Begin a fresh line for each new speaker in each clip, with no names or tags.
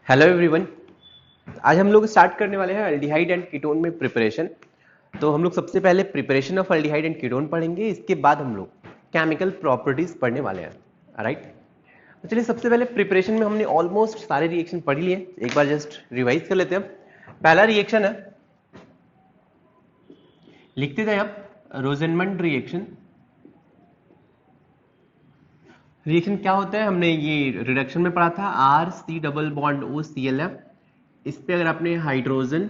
Hello everyone. आज हम लोग स्टार्ट करने वाले हैं अल्डिहाइड एंड कीटोन में प्रिपरेशन। तो हम लोग सबसे पहले preparation of aldehyde and ketone पढ़ेंगे, इसके बाद हम लोग केमिकल प्रॉपर्टीज पढ़ने वाले हैं। राइट। तो चलिए सबसे पहले प्रिपरेशन में हमने ऑलमोस्ट सारे रिएक्शन पढ़ लिए, एक बार जस्ट रिवाइज कर लेते हैं। पहला रिएक्शन है, लिखते थे आप, रोजेनमंड रिएक्शन। रिएक्शन क्या होता है, हमने ये रिडक्शन में पढ़ा था, R C double bond O C L F. इस पे अगर आपने हाइड्रोजन,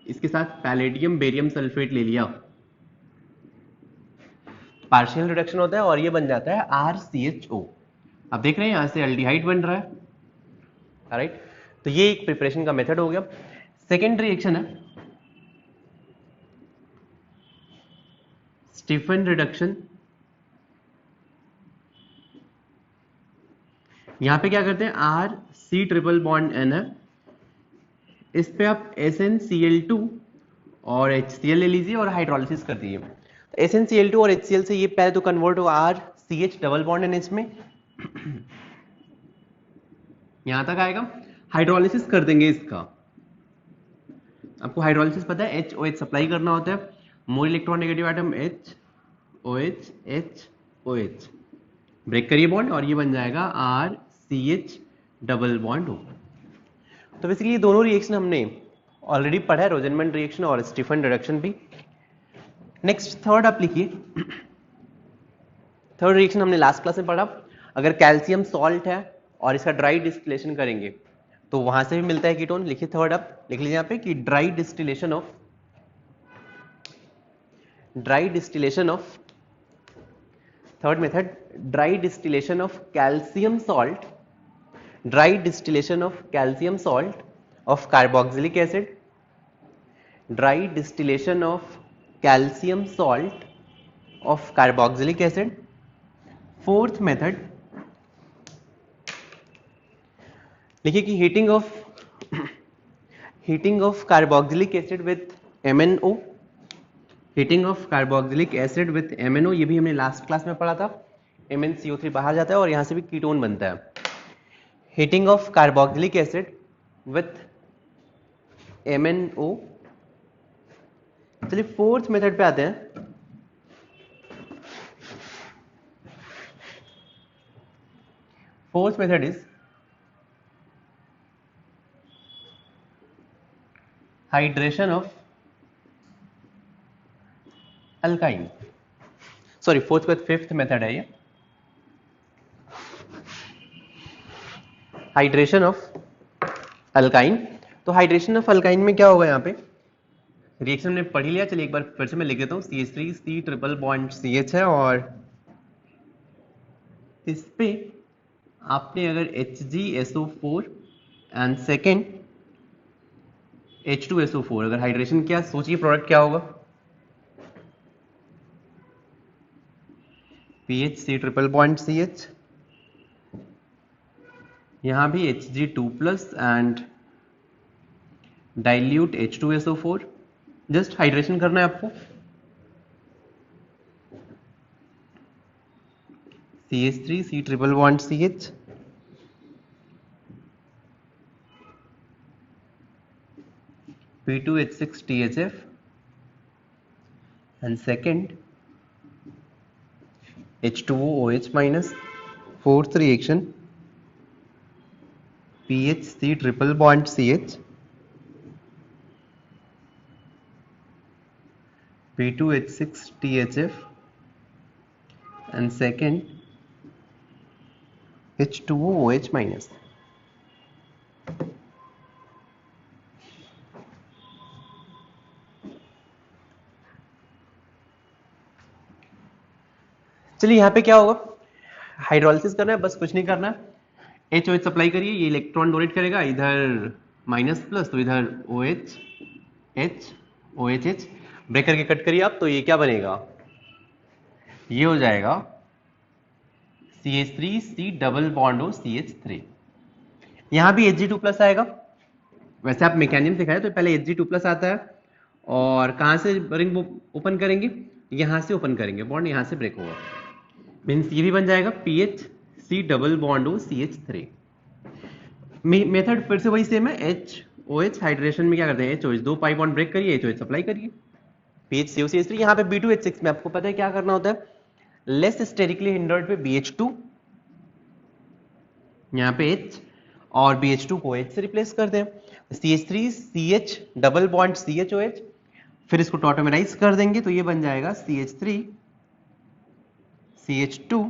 इसके साथ पैलेडियम बेरियम सल्फेट ले लिया, पार्शियल रिडक्शन होता है और ये बन जाता है RCHO। अब देख रहे हैं यहां से अल्डिहाइड बन रहा है। राइट। तो ये एक प्रिपरेशन का मेथड हो गया। सेकेंड रिएक्शन है स्टीफन रिडक्शन। यहां पे क्या करते हैं, R C triple bond N है, इस पे आप SnCl2 और HCl ले लीजिए और हाइड्रोलिसिस कर दीजिए। तो SnCl2 और HCl से ये पहले तो कन्वर्ट होगा RCH डबल बॉन्ड NH में, यहां तक आएगा। हाइड्रोलिसिस कर देंगे इसका। आपको हाइड्रोलिसिस पता है, HOH सप्लाई करना होता है, more electronegative atom HOH HOH, break करिए बॉन्ड और ये बन जाएगा RCH डबल बॉन्ड O। तो बेसिकली ये दोनों रिएक्शन हमने ऑलरेडी पढ़ा है, रोजेनमंड रिएक्शन और स्टीफन रिडक्शन भी। नेक्स्ट थर्ड आप लिखिए। थर्ड रिएक्शन हमने लास्ट क्लास में पढ़ा, अगर कैल्शियम सॉल्ट है और इसका ड्राई डिस्टिलेशन करेंगे तो वहां से भी मिलता है कीटोन। लिखिए थर्ड, आप लिख लीजिए यहाँ पे कि dry distillation of third method, dry distillation of calcium salt, dry distillation of calcium salt of carboxylic acid, dry distillation of calcium salt of carboxylic acid. Fourth method लिखिए कि heating of carboxylic acid with MnO, heating of carboxylic acid with MnO, ये भी हमने last class में पढ़ा था। MnCO3 बाहर जाता है और यहां से भी कीटोन बनता है। Heating of carboxylic acid with MnO। चलिए फोर्थ मेथड पे आते हैं। Fourth method is hydration of alkyne. Sorry, fifth method है ये, हाइड्रेशन ऑफ अल्काइन। तो हाइड्रेशन ऑफ अल्काइन में क्या होगा, यहाँ पे रिएक्शन हमने पढ़ ही लिया, चलिए एक बार फिर से मैं लिख देता हूँ। CH3 C triple bond CH है और इस पे आपने अगर HgSO4 एंड सेकेंड H2SO4 अगर हाइड्रेशन किया, सोचिए प्रोडक्ट क्या होगा, PHC ट्रिपल बॉन्ड CH, यहां भी Hg2+ and dilute H2SO4। Just hydration करना है आपको। CH3 C triple bond CH, P2H6 THF and second H2O OH minus, fourth reaction PHC triple bond CH, P2H6 THF and second H2O OH minus। चलिए यहाँ पे क्या होगा, hydrolysis करना है, बस कुछ नहीं करना है। HOH सप्लाई करिए, ये इलेक्ट्रॉन डोनेट करेगा, इधर माइनस प्लस तो इधर OH H OHH, ब्रेक करके कट करिए आप, तो ये क्या बनेगा, ये हो जाएगा CH3 C double bond O CH3। यहां भी Hg2+ आएगा। वैसे आप मैकेनिज्म सिखाए तो पहले Hg2+ आता है और कहां से रिंग ओपन करेंगे, यहां से ओपन करेंगे, बॉन्ड यहां से ब्रेक होगा, मीन्स ये भी बन जाएगा PHC double bond O CH3। Method फिर से वही सेम है, एच ओ एच हाइड्रेशन में क्या करते हैं, H O H 2 pi bond break करिए, एच ओ एच सप्लाई करिए, PHCOCH3। यहाँ पे B2H6 में आपको पता है क्या करना होता है, लेस स्टेरिकली हिंडर्ड पे BH2, यहाँ पे H और BH2 को H से रिप्लेस कर दें, CH3 CH double bond CHOH, फिर इसको टॉटोमराइज कर देंगे तो ये बन जाएगा CH3 CH2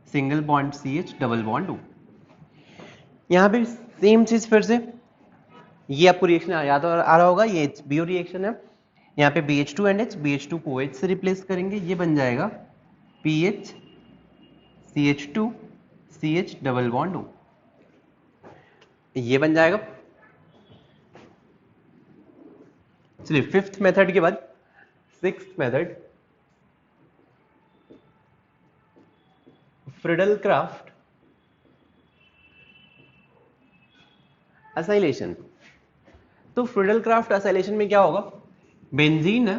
single bond CH double bond O। यहाँ पे सेम चीज फिर से, ये आपको रिएक्शन याद आ रहा होगा, ये HBO रिएक्शन है, यहाँ पे BH2 एंड H, BH2 को H से रिप्लेस करेंगे, ये बन जाएगा PH CH2 CH double bond O, ये बन जाएगा। चलिए फिफ्थ मेथड के बाद सिक्स्थ मेथड, फ्रिडल-क्राफ्ट असाइलेशन। तो फ्रिडल-क्राफ्ट असाइलेशन में क्या होगा, बेंजीन है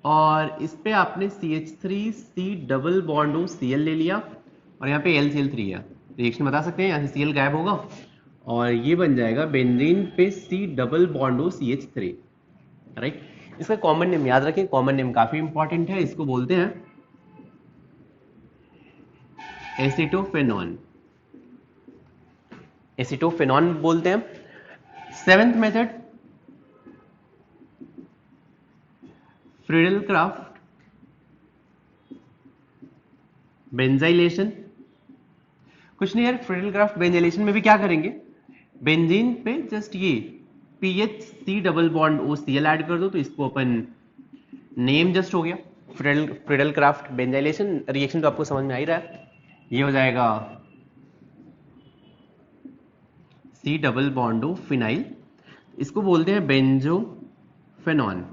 और इस पे आपने CH3C double bond O Cl ले लिया और यहाँ पे LCl3 है, रिएक्शन बता सकते हैं, यहाँ से Cl गायब होगा और ये बन जाएगा बेंजीन पे C double bond O CH3, right. इसका कॉमन नेम याद रखें, कॉमन नेम काफी इंपॉर्टेंट है, इसको बोलते हैं एसिटोफेनॉन, एसिटोफेनॉन बोलते हैं। Seventh method Friedel Crafts benzylation. कुछ नहीं यार, फ्रिडल-क्राफ्ट बेंजाइलेशन में भी क्या करेंगे, बेंजीन पे जस्ट ये PHC double bond O Cl add कर दो तो इसको अपन नेम जस्ट हो गया फ्रिडल-क्राफ्ट बेंजाइलेशन। रिएक्शन तो आपको समझ में आ ही रहा है, ये हो जाएगा C double bond O phenyl, इसको बोलते हैं बेंजोफेनॉन।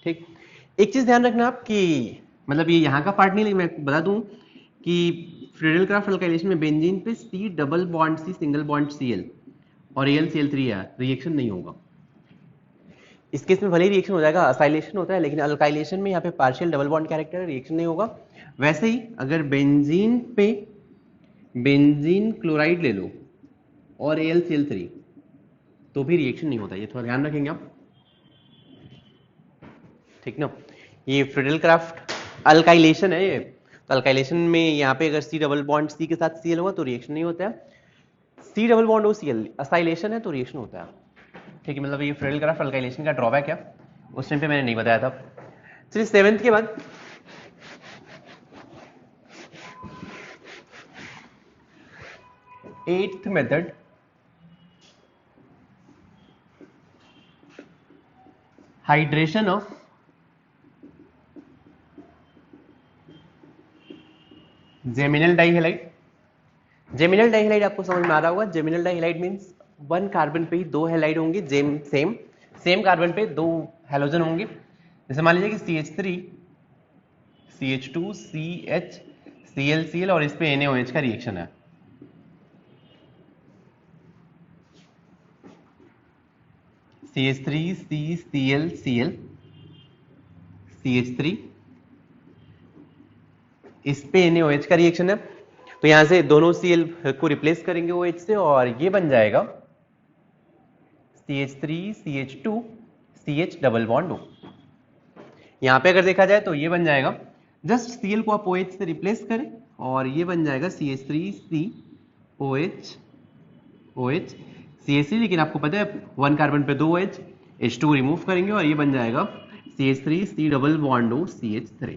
ठीक, एक चीज ध्यान रखना आप कि मतलब ये यहाँ का पार्ट नहीं, लेकिन मैं बता दूं कि फ्रिडल-क्राफ्ट अल्काइलेशन में बेंजीन पे C double bond C single bond Cl और AlCl3 है, रिएक्शन नहीं होगा। इस केस में भले ही रिएक्शन हो जाएगा, असाइलेशन होता है, लेकिन अल्काइलेशन में यहाँ पे पार्शियल डबल बॉन्ड कैरेक्टर है, रिएक्शन नहीं होगा। वैसे ही अगर बेंजीन पे बेंजीन क्लोराइड ले लो और AlCl3 तो भी रिएक्शन नहीं होता, ये थोड़ा ध्यान रखेंगे आप, ठीक ना। ये फ्रिडल-क्राफ्ट अल्काइलेशन है ये, तो अल्काइलेशन में यहाँ पे अगर C डबल बॉन्ड C के साथ Cl होगा तो रिएक्शन नहीं होता है, C double bond O Cl acylation है तो रिएक्शन होता है, ठीक है। मतलब ये फ्रिडल-क्राफ्ट अल्काइलेशन का ड्रॉबैक है, उस टाइम पे मैंने नहीं बताया था। चलिए सेवेंथ के बाद eighth method, hydration of geminal dihalide. Geminal dihalide आपको समझ में आ रहा होगा, geminal dihalide means one carbon पे ही दो हैलाइड होंगे, सेम कार्बन पे दो हैलोजन होंगे। जैसे मान लीजिए कि CH3 CH2 CH ClCl और इस पे NaOH का रिएक्शन है, CH3 CClCl CH3 इस पे NaOH का रिएक्शन है, तो यहां से दोनों Cl को रिप्लेस करेंगे OH से और ये बन जाएगा CH3 CH2 CH double bond O। यहाँ पे अगर देखा जाए तो ये बन जाएगा, जस्ट Cl को आप OH से रिप्लेस करें और ये बन जाएगा CH3C OH OH CH3, लेकिन आपको पता है वन कार्बन पे दो OH, H2 रिमूव करेंगे और ये बन जाएगा CH3C double bond O CH3।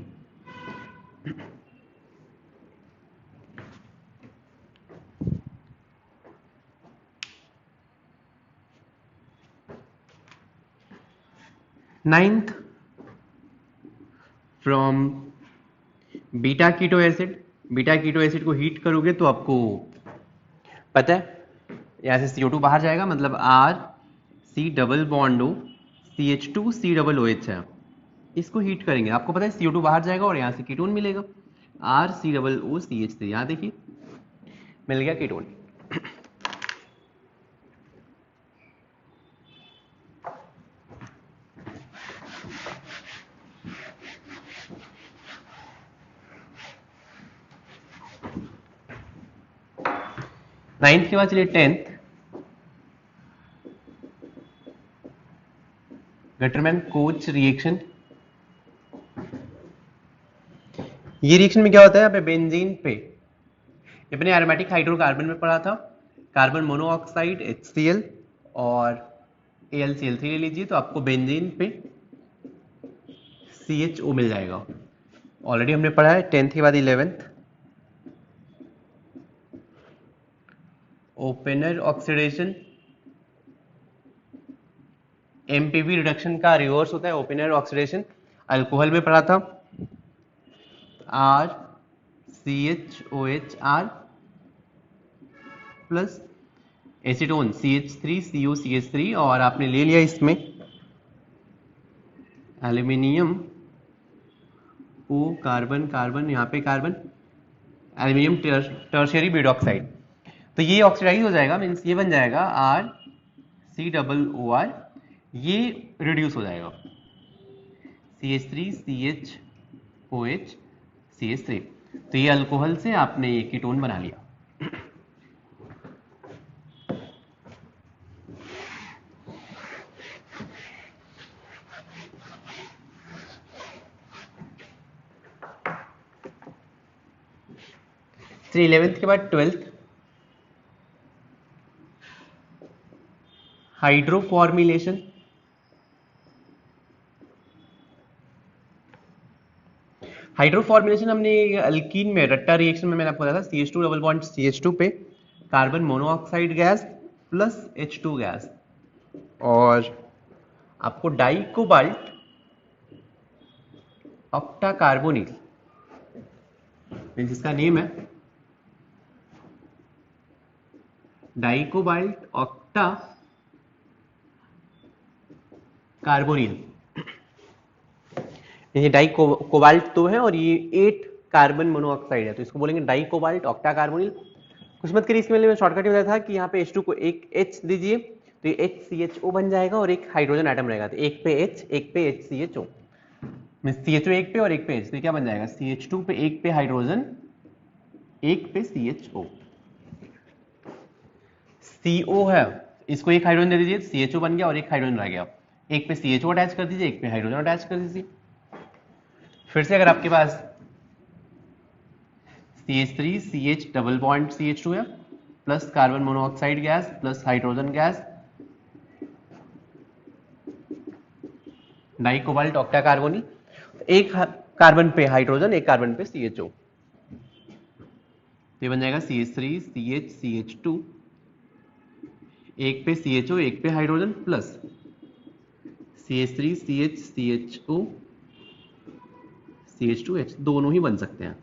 Ninth from beta keto acid. Beta keto acid को हीट करोगे तो आपको पता है यहाँ से CO2 बाहर जाएगा, मतलब RC double bond O CH2C double OH है, इसको हीट करेंगे आपको पता है CO2 बाहर जाएगा और यहाँ से कीटोन मिलेगा RC डबल O CH3, यहाँ देखिए मिल गया कीटोन। 9th के बाद चलिए 10th, गटरमैन कोच रिएक्शन। ये रिएक्शन में क्या होता है, यहाँ पे बेंजीन पे, अपने एरोमेटिक हाइड्रोकार्बन में पढ़ा था, कार्बन मोनोऑक्साइड HCl और AlCl3 ले लीजिए, तो आपको बेंजीन पे CHO मिल जाएगा। ऑलरेडी हमने पढ़ा है 10th के बाद 11th, opener oxidation, MPV reduction का रिवर्स होता है ओपनर ऑक्सीडेशन। अल्कोहल में पढ़ा था RCHOHR प्लस एसीटोन CH3COCH3, और आपने ले लिया इसमें एल्यूमिनियम O कार्बन कार्बन, यहाँ पे कार्बन, एल्यूमिनियम टर्शियरी ब्यूटॉक्साइड। तो ये ऑक्सीडाइज हो जाएगा, मीन्स ये बन जाएगा RCOOR, ये रिड्यूस हो जाएगा CH3CHOH CH3। तो ये अल्कोहल से आपने ये कीटोन बना लिया। फिर 11th के बाद 12th, हाइड्रोफॉर्मिलेशन। हाइड्रोफॉर्मिलेशन हमने अल्कीन में रट्टा रिएक्शन में मैंने आपको बताया था, CH2 डबल बॉन्ड CH2 पे carbon monoxide gas plus H2 gas, और आपको डाई कोबाल्ट ऑक्टा कार्बोनिल, जिसका नेम है डाई कोबाल्ट ऑक्टा कार्बोनिल। ये डाई कोबाल्ट तो है और ये 8 कार्बन मोनोऑक्साइड है, तो इसको बोलेंगे डाई कोबाल्ट ऑक्टा कार्बोनिल। कुछ मत करिए, इसके लिए मैं शॉर्टकट ही बताया था कि यहाँ पे H2 को एक H दीजिए तो ये HCHO बन जाएगा और एक हाइड्रोजन एटम रहेगा, तो एक पे H एक पे HCHO, मींस CHO एक पे और एक पे H, तो क्या बन जाएगा CH2 पे एक पे हाइड्रोजन एक पे CHO। CO है, इसको एक हाइड्रोजन दे दीजिए, CHO बन गया और एक हाइड्रोजन रह गया, एक पे CHO अटैच कर दीजिए, एक पे हाइड्रोजन अटैच कर दीजिए। फिर से अगर आपके पास CH3 CH double bond CH2 है plus carbon monoxide gas plus hydrogen gas, di cobalt octa carbonyl, एक कार्बन पे हाइड्रोजन एक कार्बन पे CHO, ये बन जाएगा CH3 CH CH2, एक पे CHO एक पे hydrogen plus CH3 CH CHO CH2H, दोनों ही बन सकते हैं।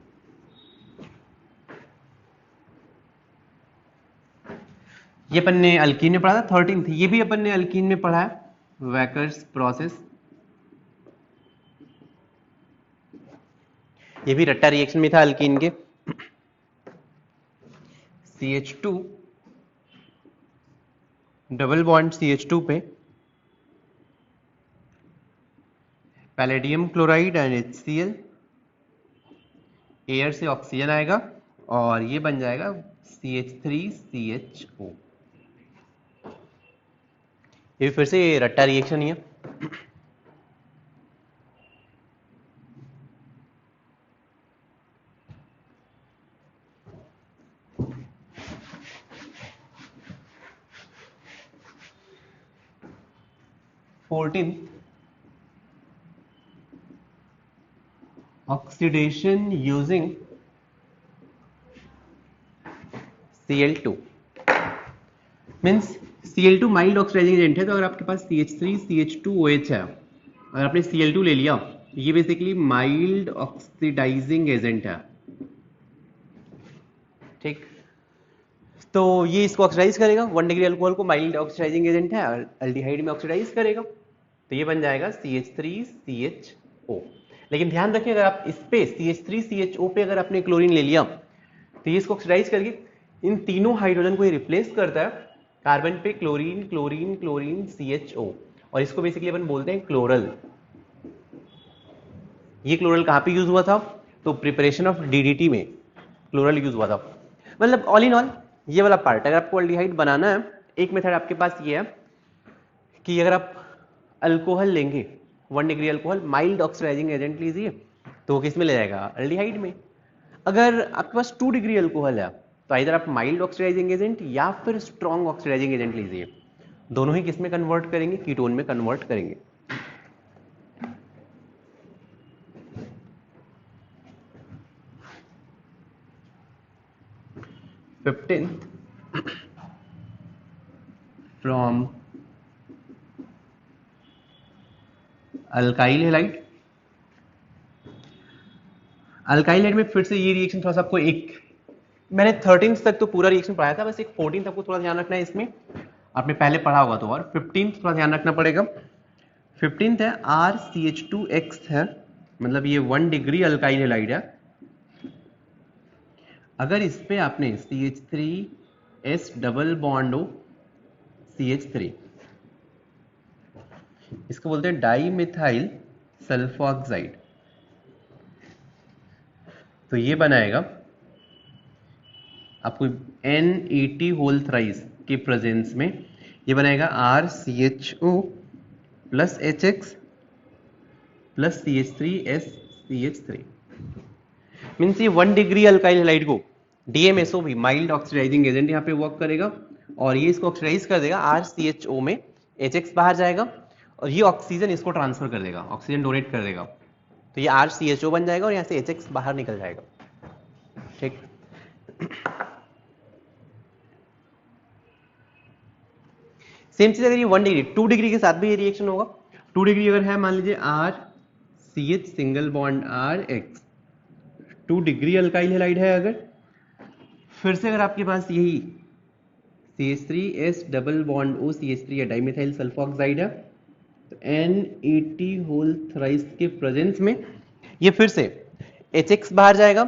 ये अपन ने अल्कीन में पढ़ा था 13th, ये भी अपन ने अल्कीन में पढ़ा है, वैकर्स प्रोसेस, ये भी रट्टा रिएक्शन में था अल्कीन के। CH2 डबल बॉन्ड CH2 पे palladium chloride and HCl, air से ऑक्सीजन आएगा और ये बन जाएगा CH3CHO। ये फिर से रट्टा रिएक्शन ही है। Oxidation using Cl2, means Cl2 mild oxidising agent है, तो अगर आपके पास CH3 CH2OH है, अगर आपने Cl2 ले लिया, ये बेसिकली माइल्ड ऑक्सीडाइजिंग एजेंट है, ठीक। तो ये इसको ऑक्सीडाइज करेगा, 1 डिग्री अल्कोहल को माइल्ड ऑक्सीडाइजिंग एजेंट है, अल्डिहाइड में ऑक्सीडाइज करेगा, तो ये बन जाएगा CH3CHO। लेकिन ध्यान रखिए, अगर आप इस पे CH3CHO पे अगर आपने क्लोरीन ले लिया तो ये इसको ऑक्सीडाइज करके इन तीनों हाइड्रोजन को ये रिप्लेस करता है, कार्बन पे क्लोरीन क्लोरीन क्लोरीन CHO, और इसको बेसिकली अपन बोलते हैं क्लोरल। ये क्लोरल कहाँ पे यूज हुआ था, तो प्रिपरेशन ऑफ DDT में क्लोरल यूज हुआ था। मतलब ऑल इन ऑल ये वाला पार्ट अगर आपको अल्डिहाइड बनाना है, एक मेथड आपके पास ये है कि अगर आप अल्कोहल लेंगे 1 degree alcohol, mild oxidising agent लीजिए, तो वो किस में ले जाएगा, अल्डिहाइड में। अगर आपके पास 2 डिग्री अल्कोहल है तो इधर आप माइल्ड ऑक्सीडाइजिंग एजेंट या फिर स्ट्रॉन्ग ऑक्सीडाइजिंग एजेंट लीजिए, दोनों ही किस में कन्वर्ट करेंगे, कीटोन में कन्वर्ट करेंगे। Fifteenth, from alkyl halide. Alkyl halide में फिर से ये रिएक्शन थोड़ा सा आपको मैंने 13th तक तो पूरा रिएक्शन पढ़ाया था, बस एक 14th आपको थोड़ा ध्यान रखना है इसमें, आपने पहले पढ़ा होगा तो, और 15th थोड़ा ध्यान रखना पड़ेगा। 15th है RCH2X है, मतलब ये 1 डिग्री अल्काइल हैलाइड है। अगर इस पे आपने CH3S डबल बॉन्ड हो CH3, इसको बोलते हैं डाईमिथाइल सल्फोक्साइड, तो ये बनाएगा आपको NAT होल थ्राइस के प्रेजेंस में, ये बनाएगा RCHO plus HX plus CH3S CH3, means ये 1 डिग्री अल्काइल हैलाइड को DMSO भी माइल्ड ऑक्सीडाइजिंग एजेंट यहाँ पे वर्क करेगा, और ये इसको ऑक्सीडाइज कर देगा RCHO में, HX बाहर जाएगा और ये ऑक्सीजन इसको ट्रांसफर कर देगा, ऑक्सीजन डोनेट कर देगा, तो ये RCHO बन जाएगा और यहाँ से HX बाहर निकल जाएगा। ठीक, सेम चीज अगर ये 1 डिग्री 2 डिग्री के साथ भी ये रिएक्शन होगा। 2 डिग्री अगर है, मान लीजिए RCH single bond RX, 2 degree alkyl halide है अगर, फिर से अगर आपके पास यही CH3S double bond O CH3 या डाइमिथाइल सल्फोक्साइड है, तो NAT होल थ्राइस के प्रेजेंस में ये फिर से HX बाहर जाएगा,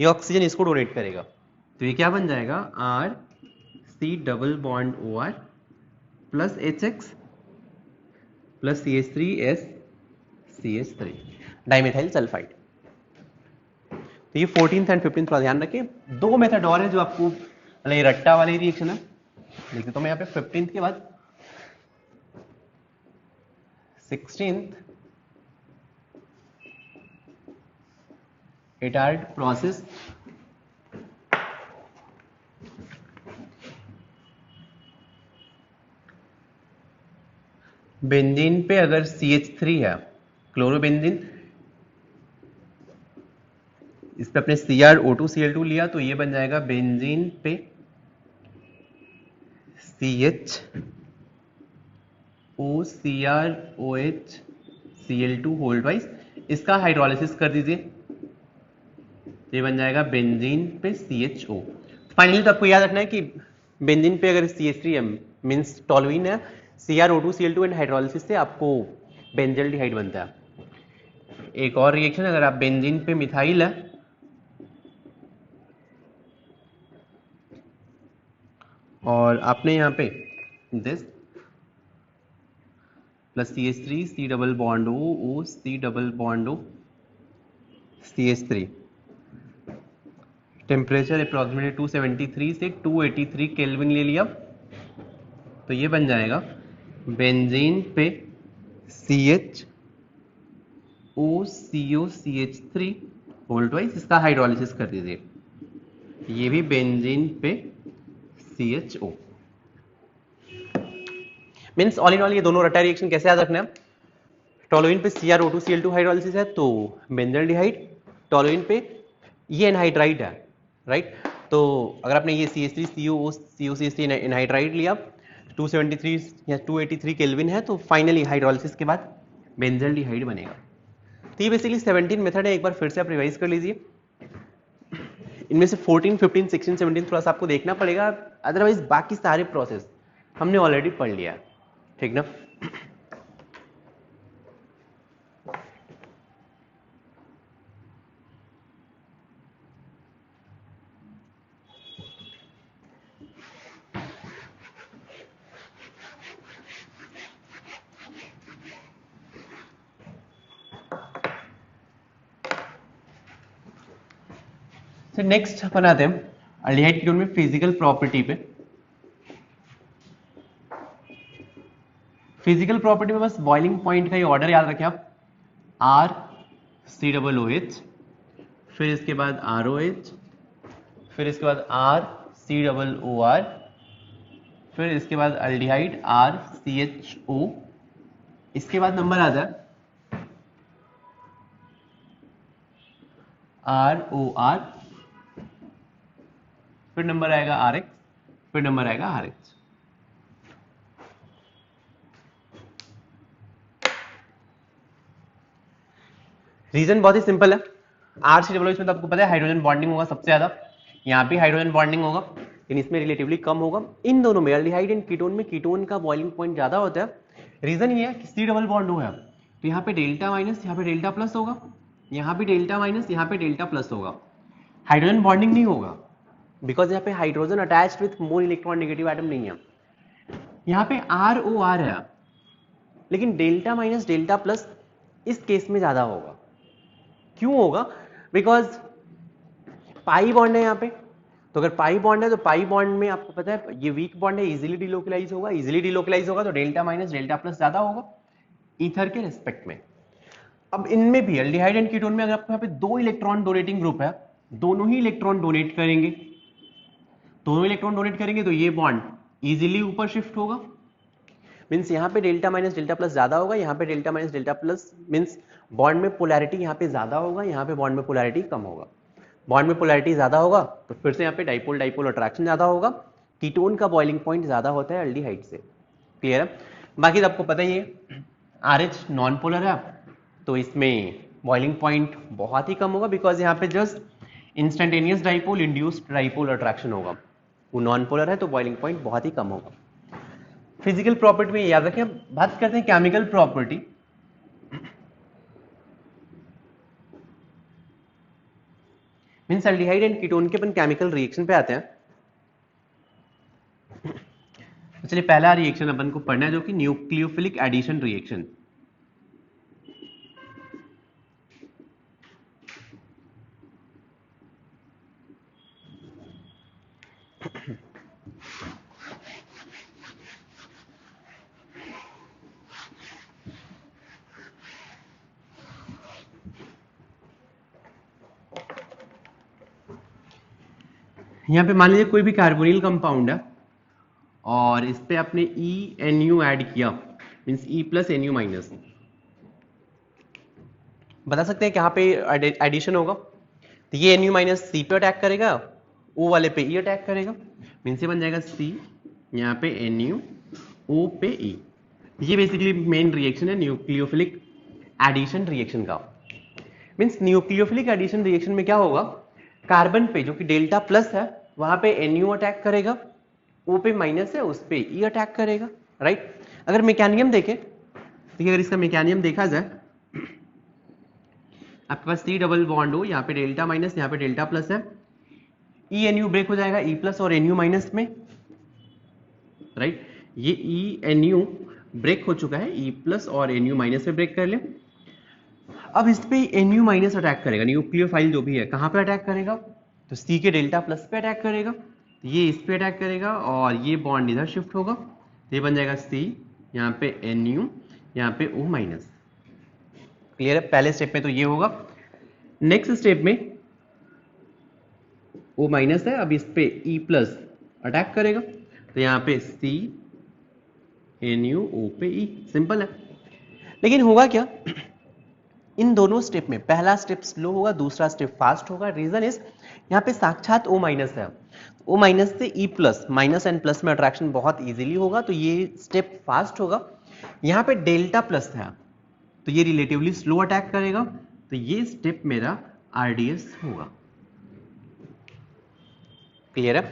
ये ऑक्सीजन इसको डोनेट करेगा, तो ये क्या बन जाएगा, RC double bond OR plus HX plus CH3S CH3 dimethyl sulphide. तो ये 14th एंड 15th थोड़ा ध्यान रखें। दो मेथड और है जो आपको, मतलब ये रट्टा वाली रिएक्शन है, देखते तो मैं यहाँ पे 15th के बाद 16th एटार्ड प्रोसेस। बेंजीन पे अगर CH3 है, क्लोरोबेंजीन, इस पे अपने CrO2Cl2 लिया, तो ये बन जाएगा बेंजीन पे CHOCrOH होल ट्वाइस, इसका हाइड्रोलिसिस कर दीजिए, ये बन जाएगा बेंजीन पे CHO। फाइनली तो आपको याद रखना है कि बेंजीन पे अगर CH3 है मींस टॉलुइन है, CrO2Cl2 एंड हाइड्रोलिसिस से आपको बेंजल्डिहाइड बनता है। एक और रिएक्शन, अगर आप बेंजीन पे मिथाइल है और आपने यहाँ पे this plus CH3 C double bond O C double bond O CH3, temperature approximately 273 से 283 केल्विन ले लिया, तो ये बन जाएगा बेंजीन पे CHOCOCH3 होल ट्वाइस, इसका हाइड्रोलिसिस कर दीजिए, ये भी बेंजीन पे CHO। Means all in all ये दोनों रटा रिएक्शन कैसे याद रखना है, टोलुइन पे CrO2Cl2 हाइड्रोलिसिस है तो बेंजल्डिहाइड, टोलुइन पे ये एनहाइड्राइड है, राइट, तो अगर आपने ये CH3COCH3 एनहाइड्राइड लिया, 273 या 283 केल्विन है, तो फाइनली हाइड्रोलिसिस के बाद बेंजल्डिहाइड बनेगा। तो ये बेसिकली 17 मेथड है, एक बार फिर से आप रिवाइज कर लीजिए। इनमें से 14, 15, 16, 17 थोड़ा सा आपको देखना पड़ेगा, अदरवाइज बाकी सारे प्रोसेस हमने ऑलरेडी पढ़ लिया, ठीक ना। नेक्स्ट अपन आते हैं अल्डिहाइड कीटोन में फिजिकल प्रॉपर्टी पे, फिजिकल प्रॉपर्टी में बस बॉइलिंग पॉइंट का ही ऑर्डर याद रखें आप, R C double O H, फिर इसके बाद आर ओ एच, फिर इसके बाद R C double O R, फिर इसके बाद aldehyde R C H O, इसके बाद नंबर आ जाए आर ओ आर, फिर नंबर आएगा आर एक्स, फिर नंबर आएगा आर एच। रीजन बहुत ही सिंपल है, R C double O H में तो आपको पता है हाइड्रोजन बॉन्डिंग होगा सबसे ज्यादा, यहाँ भी हाइड्रोजन बॉन्डिंग होगा लेकिन इसमें रिलेटिवली कम होगा। इन दोनों में अल्डिहाइड एंड कीटोन में कीटोन का बॉइलिंग पॉइंट ज्यादा होता है। रीजन ये है कि सी डबल बॉन्ड हुआ है तो यहाँ पे डेल्टा माइनस, यहाँ पे डेल्टा प्लस होगा, यहाँ पे डेल्टा माइनस, यहाँ पे डेल्टा प्लस होगा, हाइड्रोजन बॉन्डिंग नहीं होगा बिकॉज यहाँ पे hydrogen attached with more electronegative atom नहीं है। यहाँ पे आर ओ आर है लेकिन डेल्टा माइनस डेल्टा प्लस इस केस में ज्यादा होगा। क्यों होगा? बिकॉज पाई बॉन्ड है यहाँ पे, तो अगर पाई बॉन्ड है तो पाई बॉन्ड में आपको पता है ये वीक बॉन्ड है, इजीली डिलोकलाइज होगा, इजीली डिलोकलाइज होगा तो डेल्टा माइनस डेल्टा प्लस ज्यादा होगा ईथर के रिस्पेक्ट में। अब इनमें भी अल्डिहाइड एंड कीटोन में अगर आपको यहाँ पे दो इलेक्ट्रॉन डोनेटिंग ग्रुप है, दोनों ही इलेक्ट्रॉन डोनेट करेंगे, दोनों इलेक्ट्रॉन डोनेट करेंगे तो ये बॉन्ड इजीली ऊपर शिफ्ट होगा, मींस यहाँ पे डेल्टा माइनस डेल्टा प्लस ज्यादा होगा, यहाँ पे delta minus delta plus means bond में पोलैरिटी यहाँ पे ज्यादा होगा, यहाँ पे बॉन्ड में पोलैरिटी कम होगा। बॉन्ड में पोलैरिटी ज्यादा होगा तो फिर से यहाँ पे डाइपोल डाइपोल अट्रैक्शन ज्यादा होगा, कीटोन का बॉइलिंग पॉइंट ज्यादा होता है अल्डिहाइड से। क्लियर है? बाकी तो आपको पता ही है RH नॉन पोलर है तो इसमें बॉइलिंग पॉइंट बहुत ही कम होगा बिकॉज यहाँ पे just instantaneous dipole induced dipole attraction होगा, वो नॉन पोलर है तो बॉइलिंग पॉइंट बहुत ही कम होगा। फिजिकल प्रॉपर्टी में याद रखें। बात करते हैं chemical property. Means aldehyde and ketone के अपन केमिकल रिएक्शन पे आते हैं। तो चलिए पहला रिएक्शन अपन को पढ़ना है जो कि न्यूक्लियोफिलिक एडिशन रिएक्शन। यहाँ पे मान लीजिए कोई भी कार्बोनिल कंपाउंड है और इस पे आपने ENU ऐड किया, means E plus NU minus. बता सकते हैं कि यहाँ पे एडिशन होगा तो ये NU माइनस C पे अटैक करेगा, O वाले पे E अटैक करेगा, मींस ये बन जाएगा C, यहाँ पे NU, O पे E। ये बेसिकली मेन रिएक्शन है न्यूक्लियोफिलिक एडिशन रिएक्शन का। मींस न्यूक्लियोफिलिक एडिशन रिएक्शन में क्या होगा, कार्बन पे जो कि डेल्टा प्लस है वहां पे NU अटैक करेगा, O पे माइनस है उस पे E अटैक करेगा, राइट। अगर मैकेनिज्म देखें, देखिए अगर इसका मैकेनिज्म देखा जाए, आपके पास C डबल बॉन्ड हो, यहाँ पे डेल्टा माइनस यहाँ पे डेल्टा प्लस है, ENU ब्रेक हो जाएगा E प्लस और NU माइनस में, राइट। ये ENU ब्रेक हो चुका है, E प्लस और NU माइनस में ब्रेक कर ले। अब इस पे NU माइनस अटैक करेगा, न्यूक्लियोफाइल जो भी है कहाँ पे अटैक करेगा, तो C के डेल्टा प्लस पे अटैक करेगा, ये इस पे अटैक करेगा और ये बॉन्ड इधर शिफ्ट होगा, ये बन जाएगा C, यहाँ पे NU, यहाँ पे O माइनस। क्लियर है? पहले स्टेप में तो ये होगा। नेक्स्ट स्टेप में O माइनस है, अब इस पे E प्लस अटैक करेगा तो यहाँ पे C NU O पे E, सिंपल है। लेकिन होगा क्या इन दोनों स्टेप में, पहला स्टेप स्लो होगा, दूसरा स्टेप फास्ट होगा। रीजन इज यहाँ पे साक्षात O माइनस है, O माइनस से E plus, minus and plus में अट्रैक्शन बहुत इजीली होगा तो ये स्टेप फास्ट होगा। यहाँ पे डेल्टा प्लस है तो ये रिलेटिवली स्लो अटैक करेगा तो ये स्टेप मेरा RDS होगा। क्लियर है?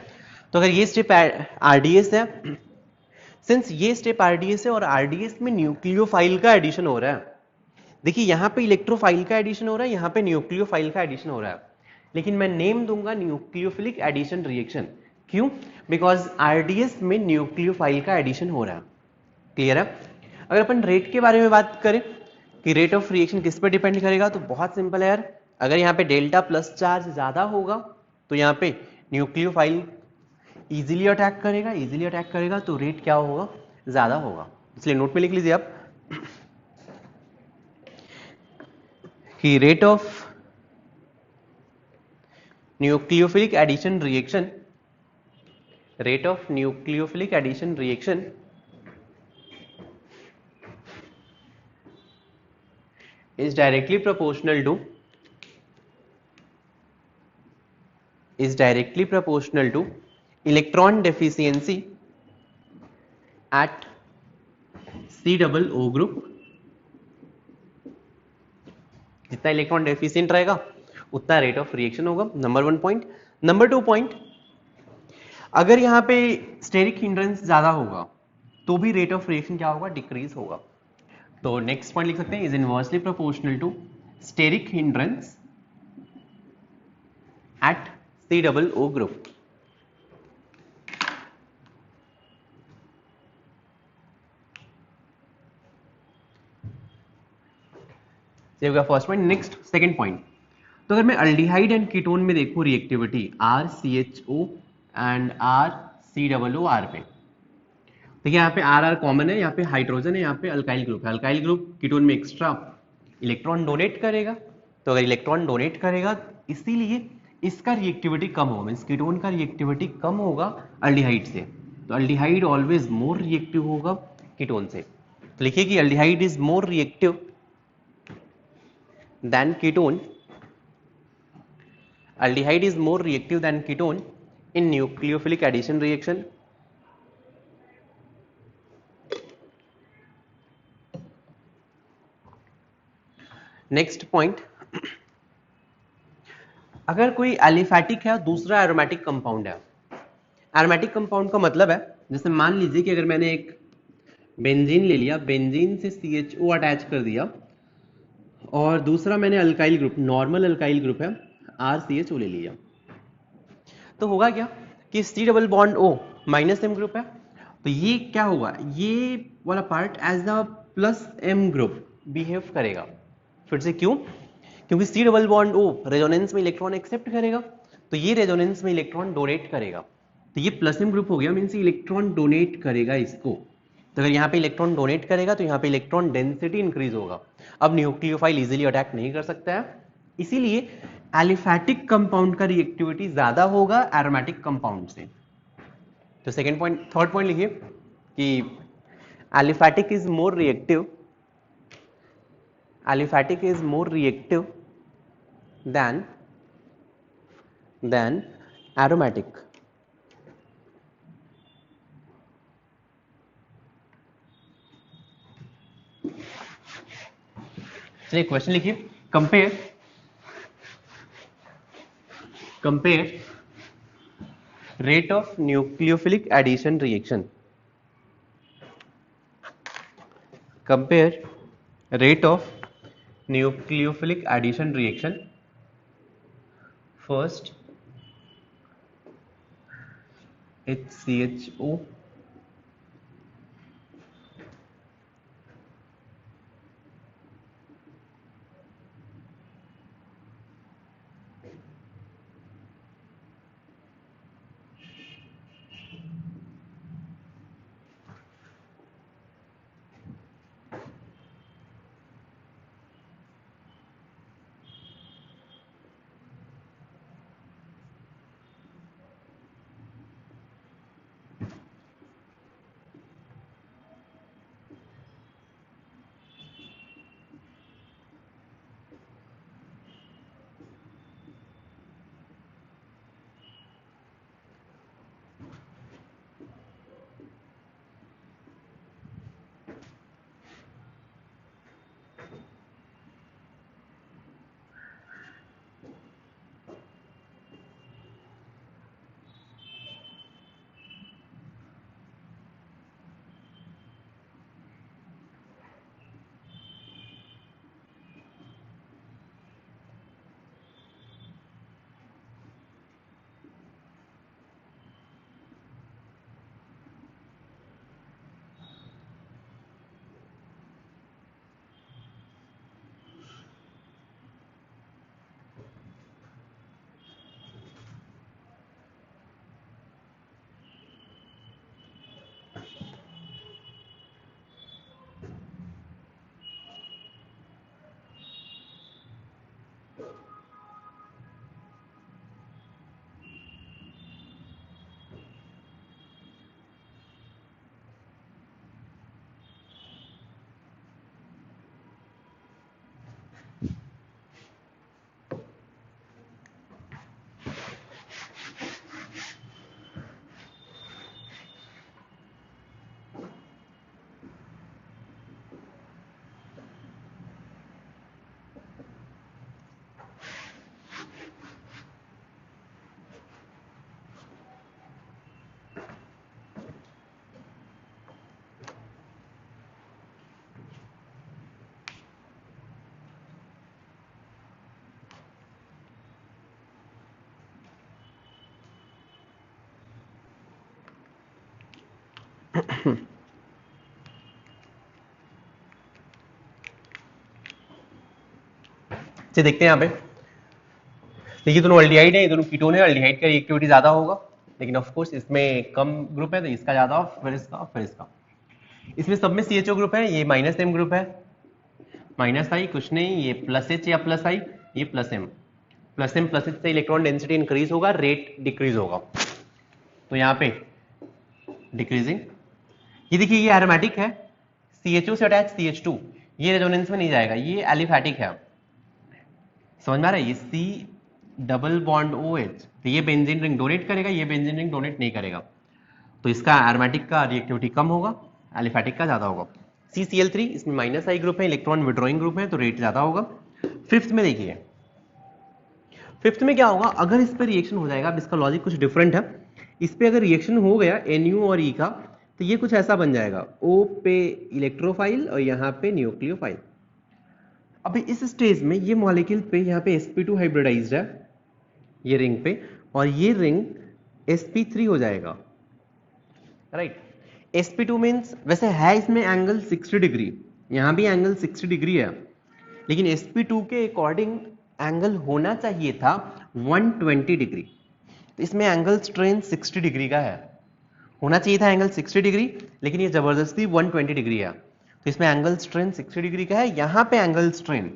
तो अगर ये स्टेप RDS है, सिंस ये स्टेप RDS है और RDS में न्यूक्लियोफाइल का एडिशन हो रहा है, देखिए यहाँ पे इलेक्ट्रोफाइल का एडिशन हो रहा है, यहाँ पे न्यूक्लियोफाइल का एडिशन हो रहा है, लेकिन मैं नेम दूंगा न्यूक्लियोफिलिक एडिशन रिएक्शन। क्यों? बिकॉज RDS में न्यूक्लियोफाइल का एडिशन हो रहा है। क्लियर है? अगर अपन रेट के बारे में बात करें कि रेट ऑफ रिएक्शन किस पर डिपेंड करेगा, तो बहुत सिंपल है यार। अगर यहाँ पे डेल्टा प्लस चार्ज ज्यादा होगा तो यहाँ पे न्यूक्लियोफाइल इजीली अटैक करेगा तो रेट क्या होगा, ज्यादा होगा। इसलिए नोट में लिख लीजिए आप कि rate of nucleophilic addition reaction is directly proportional to electron deficiency at C double O group। जितना इलेक्ट्रॉन डेफिशिएंट रहेगा उतना रेट ऑफ रिएक्शन होगा, नंबर 1 पॉइंट। नंबर 2 पॉइंट, अगर यहां पे स्टेरिक हिंड्रेंस ज्यादा होगा तो भी रेट ऑफ रिएक्शन क्या होगा, डिक्रीज होगा। तो नेक्स्ट पॉइंट लिख सकते हैं, is inversely proportional to steric hindrance at C double O group। First point. Next second point, तो अगर मैं अल्डिहाइड एंड कीटोन में देखूं रिएक्टिविटी RCHO एंड RCOO पे, देखिए यहाँ पे आर कॉमन है, यहाँ पे हाइड्रोजन है, यहाँ पे अल्काइल ग्रुप है। अल्काइल ग्रुप कीटोन में एक्स्ट्रा इलेक्ट्रॉन डोनेट करेगा, तो अगर इलेक्ट्रॉन डोनेट करेगा इसीलिए इसका रिएक्टिविटी कम होगा, मींस कीटोन का रिएक्टिविटी कम होगा अल्डिहाइड से। तो अल्डिहाइड ऑलवेज मोर रिएक्टिव होगा कीटोन से। तो लिखिए कि aldehyde is more reactive than ketone, aldehyde is more reactive than ketone in nucleophilic addition reaction। Next point, अगर कोई एलिफैटिक है और दूसरा एरोमेटिक कंपाउंड है, एरोमेटिक कंपाउंड का मतलब है, जैसे मान लीजिए कि अगर मैंने एक बेंजीन ले लिया, बेंजीन से CHO अटैच कर दिया, और दूसरा मैंने alkyl group, normal alkyl group है, RCHO ले लिया, तो होगा क्या कि C double bond O minus M group है, तो ये क्या होगा, ये वाला part as the plus M group behave करेगा। फिर से क्यों, क्योंकि C double bond O resonance में इलेक्ट्रॉन एक्सेप्ट करेगा, तो ये रेजोनेंस में इलेक्ट्रॉन डोनेट करेगा, तो ये प्लस M ग्रुप हो गया, मीन्स इलेक्ट्रॉन डोनेट करेगा इसको। तो अगर यहाँ पे इलेक्ट्रॉन डोनेट करेगा तो यहाँ पे इलेक्ट्रॉन डेंसिटी इंक्रीज होगा। अब न्यूक्लियोफाइल इजीली अटैक नहीं कर सकता है, इसीलिए एलिफैटिक कंपाउंड का रिएक्टिविटी ज्यादा होगा एरोमेटिक कंपाउंड से। तो सेकंड पॉइंट, थर्ड पॉइंट लिखिए कि aliphatic is more reactive, aliphatic is more reactive than aromatic. चलिए क्वेश्चन लिखिए, compare rate of nucleophilic addition reaction, compare rate of nucleophilic addition reaction, first HCHO चलिए देखते हैं यहाँ पे। देखिए दोनों अल्डिहाइड है, ये दोनों कीटोन है, अल्डिहाइड का रिएक्टिविटी ज्यादा होगा, लेकिन ऑफ कोर्स इसमें कम ग्रुप है तो इसका ज्यादा और फिर इसका फिर इसका। इसमें सब में CHO ग्रुप है, ये माइनस M ग्रुप है, माइनस आई कुछ नहीं, ये प्लस H या प्लस आई, ये plus M। Plus M plus H से इलेक्ट्रॉन डेंसिटी इंक्रीज होगा, रेट डिक्रीज होगा, तो यहाँ पे डिक्रीजिंग। ये देखिए ये एरोमेटिक है, CHO से अटैच CH2, ये रेजोनेंस में नहीं जाएगा, ये एलिफैटिक है, समझ में आ रहा है। ये C डबल बॉन्ड OH, तो ये बेंजीन रिंग डोनेट करेगा, ये बेंजीन रिंग डोनेट नहीं करेगा, तो इसका एरोमेटिक का रिएक्टिविटी कम होगा, एलिफैटिक का ज्यादा होगा। CCl3 इसमें माइनस आई ग्रुप है, इलेक्ट्रॉन विड्रॉइंग ग्रुप है, तो रेट ज्यादा होगा। फिफ्थ में देखिए, फिफ्थ में क्या होगा, अगर इस पर रिएक्शन हो जाएगा, अब इसका लॉजिक कुछ डिफरेंट है, इस पे अगर रिएक्शन हो गया Nu और E का, तो ये कुछ ऐसा बन जाएगा, O पे इलेक्ट्रोफाइल और यहाँ पे न्यूक्लियोफाइल। अभी इस स्टेज में ये मॉलिक्यूल पे यहाँ पे sp2 हाइब्रिडाइज्ड है ये रिंग पे, और ये रिंग sp3 हो जाएगा, राइट। sp2 मीन्स वैसे है इसमें एंगल 60 डिग्री, यहाँ भी एंगल 60 डिग्री है, लेकिन sp2 के अकॉर्डिंग एंगल होना चाहिए था 120 डिग्री, तो इसमें एंगल स्ट्रेन 60 डिग्री का है, होना चाहिए था एंगल 60 डिग्री, लेकिन ये जबरदस्ती 120 डिग्री है, तो इसमें एंगल स्ट्रेन 60 डिग्री का है। यहाँ पे एंगल स्ट्रेन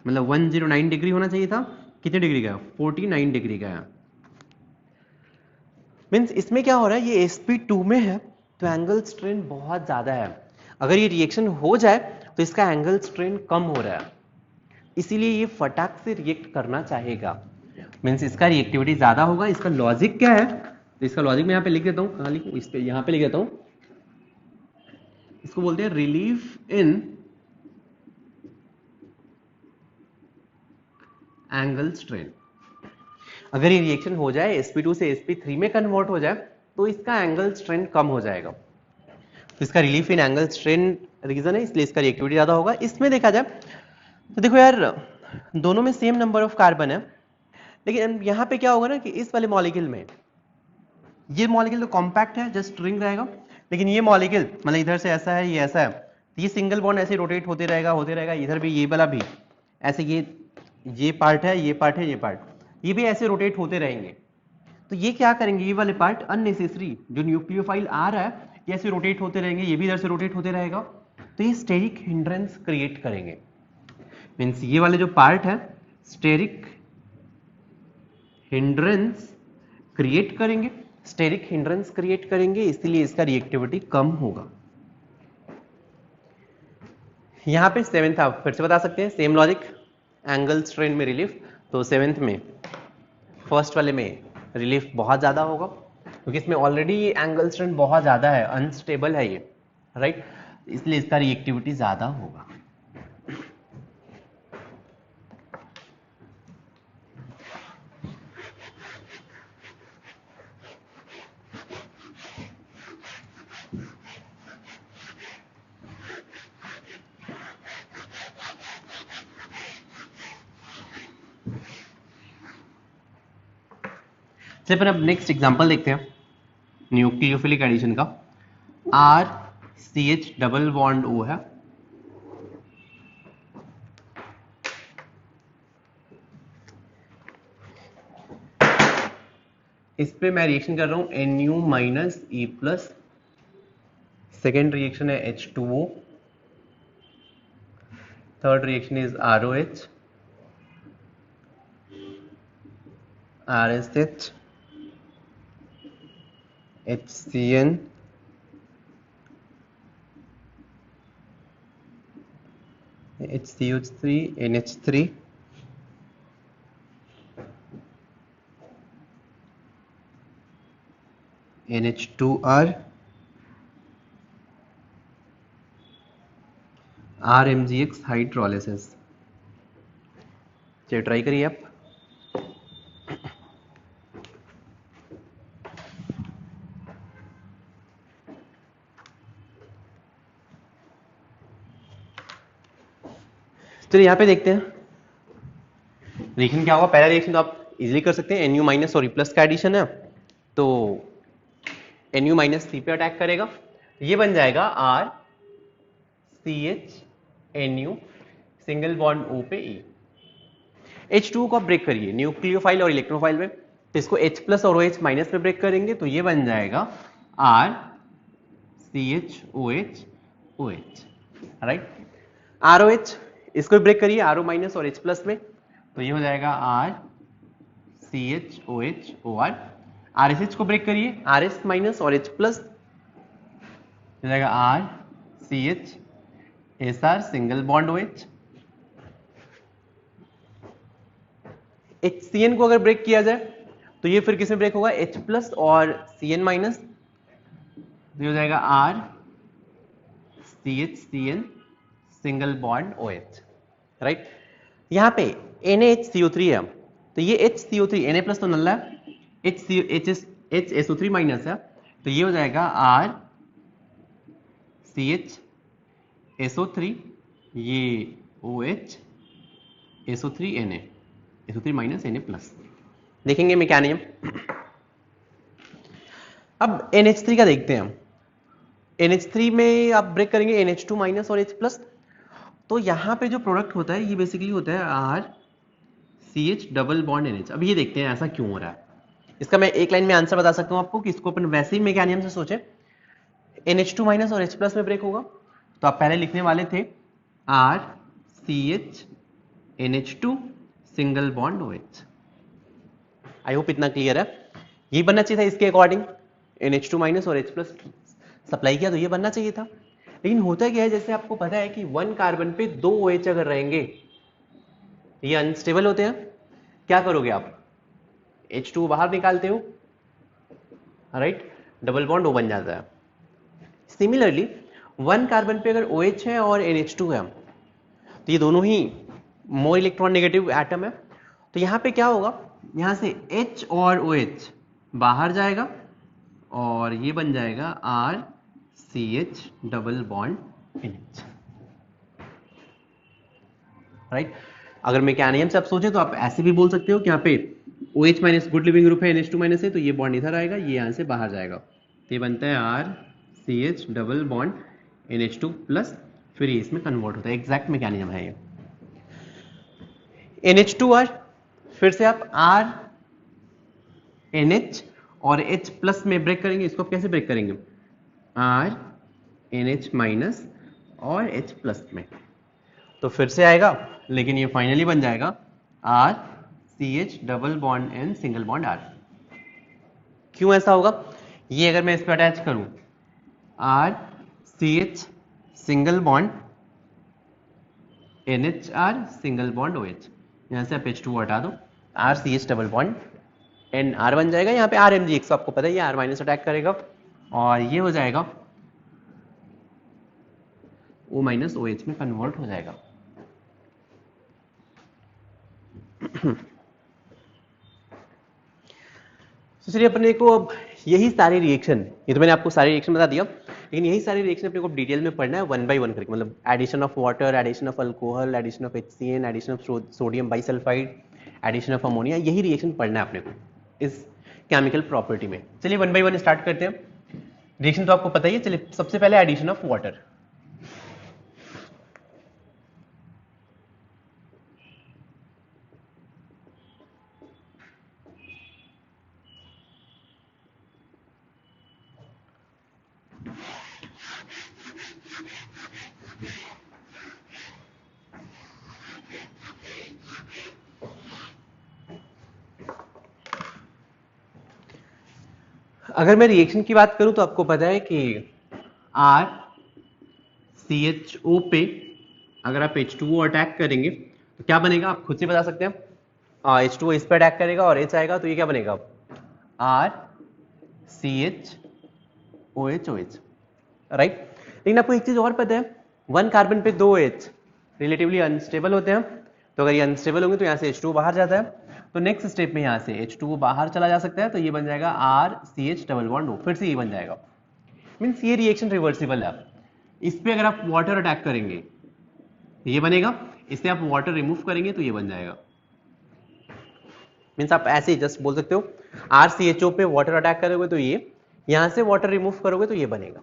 मतलब 109 डिग्री होना चाहिए था, कितने डिग्री का है, 49 डिग्री का है। मीन्स इसमें क्या हो रहा है, ये sp2 में है तो एंगल स्ट्रेन बहुत ज्यादा है, अगर ये रिएक्शन हो जाए तो इसका एंगल स्ट्रेन कम हो रहा है, इसीलिए ये फटाक से रिएक्ट करना चाहेगा, मीन्स इसका रिएक्टिविटी ज्यादा होगा। इसका लॉजिक क्या है, तो इसका लॉजिक मैं यहाँ पे लिख देता हूँ, कहाँ लिखूँ, इस पे यहाँ पे लिख देता हूँ, इसको बोलते हैं रिलीफ इन एंगल स्ट्रेन। अगर ये रिएक्शन हो जाए sp2 से sp3 में कन्वर्ट हो जाए तो इसका एंगल स्ट्रेन कम हो जाएगा, तो इसका relief in angle strain reason है, इसलिए इसका रिएक्टिविटी ज्यादा होगा। इसमें देखा जाए तो देखो यार दोनों में सेम नंबर ऑफ कार्बन है, लेकिन यहाँ पे क्या होगा ना कि इस वाले मॉलिक्यूल में, ये मॉलिक्यूल तो कॉम्पैक्ट है, जस्ट रिंग रहेगा, लेकिन ये मॉलिक्यूल मतलब इधर से ऐसा है, ये ऐसा है, तो ये सिंगल बॉन्ड ऐसे रोटेट होते रहेगा, इधर भी ये वाला भी ऐसे, ये पार्ट है, ये पार्ट है, ये पार्ट, ये भी ऐसे रोटेट होते रहेंगे, तो ये क्या करेंगे, ये वाले पार्ट अननेसेसरी जो न्यूक्लियोफाइल आ रहा है ये ऐसे रोटेट होते रहेंगे, ये भी इधर से रोटेट होते रहेगा, तो ये स्टेरिक हिंड्रेंस क्रिएट करेंगे। मीन्स ये वाले जो पार्ट है स्टेरिक हिंड्रेंस क्रिएट करेंगे, स्टेरिक हिंड्रेंस क्रिएट करेंगे, इसलिए इसका रिएक्टिविटी कम होगा। यहाँ पे सेवेंथ आप फिर से बता सकते हैं, सेम लॉजिक, एंगल स्ट्रेन में रिलीफ, तो सेवेंथ में फर्स्ट वाले में रिलीफ बहुत ज्यादा होगा, क्योंकि इसमें ऑलरेडी एंगल स्ट्रेन बहुत ज्यादा है, अनस्टेबल है ये, राइट, इसलिए इसका रिएक्टिविटी ज्यादा होगा। चलिए फिर अब नेक्स्ट एग्जांपल देखते हैं न्यूक्लियोफिलिक एडिशन का। RCH डबल बॉन्ड O है, इस पे मैं रिएक्शन कर रहा हूं Nu minus E plus, second reaction है H2O, third reaction is ROH, RSH, HCN, HCO3, NH3, NH2R, RMGX hydrolysis. चलिए ट्राई करिए आप। चलिए यहाँ पे देखते हैं रिएक्शन क्या होगा। पहला रिएक्शन तो आप इजीली कर सकते हैं, Nu माइनस और E प्लस का एडिशन है, तो Nu माइनस C पे अटैक करेगा, ये बन जाएगा R C H N U single bond O पे ई। H2 को आप ब्रेक करिए न्यूक्लियोफाइल और इलेक्ट्रोफाइल में, तो इसको H प्लस और OH माइनस में ब्रेक करेंगे तो ये बन जाएगा R CH OH OH, right. ROH इसको ब्रेक करिए RO माइनस और H प्लस में, तो ये हो जाएगा R CH OH OR। RSH को ब्रेक करिए RS माइनस और H प्लस, हो जाएगा R CH SR single bond OH। HCN को अगर ब्रेक किया जाए तो ये फिर किसमें ब्रेक होगा, H प्लस और Cn माइनस, हो जाएगा R CHCN single bond OH, right. यहाँ पे NaHCO3 है, तो ये HCO3 Na प्लस तो नल्ला है, HSO3 माइनस है, तो ये हो जाएगा R CHSO3 ये OH SO3 Na, SO3 minus Na plus. देखेंगे मैकेनिज्म। अब NH3 का देखते हैं हम। NH3 में आप ब्रेक करेंगे NH2 माइनस और H प्लस, तो यहाँ पे जो प्रोडक्ट होता है ये बेसिकली होता है R CH double bond NH। अब ये देखते हैं ऐसा क्यों हो रहा है। इसका मैं एक लाइन में आंसर बता सकता हूँ आपको कि इसको अपन वैसे ही मैकेनिज्म से सोचे, NH2 माइनस और H प्लस में ब्रेक होगा, तो आप पहले लिखने वाले थे R CH NH2 single bond OH। I hope इतना क्लियर है। ये बनना चाहिए था इसके अकॉर्डिंग, NH2 माइनस और H प्लस सप्लाई किया तो ये बनना चाहिए था। लेकिन होता क्या है, जैसे आपको पता है कि 1 कार्बन पे 2 OH अगर रहेंगे ये अनस्टेबल होते हैं, क्या करोगे आप, H2 बाहर निकालते हो, राइट, डबल बॉन्ड O बन जाता है। सिमिलरली 1 कार्बन पे अगर OH है और NH2 है, तो ये दोनों ही मोर इलेक्ट्रॉन नेगेटिव एटम है, तो यहाँ पे क्या होगा, यहाँ से H और OH बाहर जाएगा और ये बन जाएगा R CH double bond NH, right. अगर मैकेनिज्म से आप सोचें तो आप ऐसे भी बोल सकते हो कि यहाँ पे OH minus good leaving group है, NH2 माइनस है, तो ये बॉन्ड इधर आएगा, ये यहाँ से बाहर जाएगा, तो ये बनता है R CH double bond NH2 plus, फिर ये इसमें कन्वर्ट होता है। एग्जैक्ट मैकेनिज्म है ये। NH2R फिर से आप R NH और H प्लस में ब्रेक करेंगे, इसको आप कैसे ब्रेक करेंगे, R NH माइनस और H प्लस में, तो फिर से आएगा, लेकिन ये फाइनली बन जाएगा R CH double bond N single bond R। क्यों ऐसा होगा, ये अगर मैं इस पर अटैच करूं R CH single bond NHR single bond OH, यहां से आप H2 हटा दो, R CH double bond NR बन जाएगा। यहाँ पे RMgx आपको पता है ये R माइनस अटैक करेगा और ये हो जाएगा O माइनस OH में कन्वर्ट हो जाएगा। तो चलिए अपने को अब यही सारे रिएक्शन, ये तो मैंने आपको सारे रिएक्शन बता दिया, लेकिन यही सारे रिएक्शन अपने को डिटेल में पढ़ना है 1 by 1 करके, मतलब addition of water, addition of alcohol, addition of HCN, addition of sodium bisulphite, addition of ammonia, यही रिएक्शन पढ़ना है अपने को इस केमिकल प्रॉपर्टी में। चलिए 1 by 1 स्टार्ट करते हैं। रिएक्शन तो आपको पता ही है। चलिए सबसे पहले एडिशन ऑफ वाटर। अगर मैं रिएक्शन की बात करूं तो आपको पता है कि R CHO पे अगर आप H2O अटैक करेंगे तो क्या बनेगा, आप खुद से बता सकते हैं। H2O इस पे अटैक करेगा और H आएगा, तो ये क्या बनेगा, R CH OH OH, right. लेकिन आपको एक चीज और पता है, 1 कार्बन पे 2 OH रिलेटिवली अनस्टेबल होते हैं, तो अगर ये अनस्टेबल होंगे तो यहाँ से H2O बाहर जाता है, तो नेक्स्ट स्टेप में यहाँ से H2O बाहर चला जा सकता है, तो ये बन जाएगा R CH double bond O, फिर से ये बन जाएगा। मीन्स ये रिएक्शन रिवर्सिबल है। इस पे अगर आप वाटर अटैक करेंगे ये बनेगा, इससे आप वाटर रिमूव करेंगे तो ये बन जाएगा। मीन्स आप ऐसे ही जस्ट बोल सकते हो RCHO पे वाटर अटैक करोगे तो ये, यहां से वाटर रिमूव करोगे तो ये बनेगा।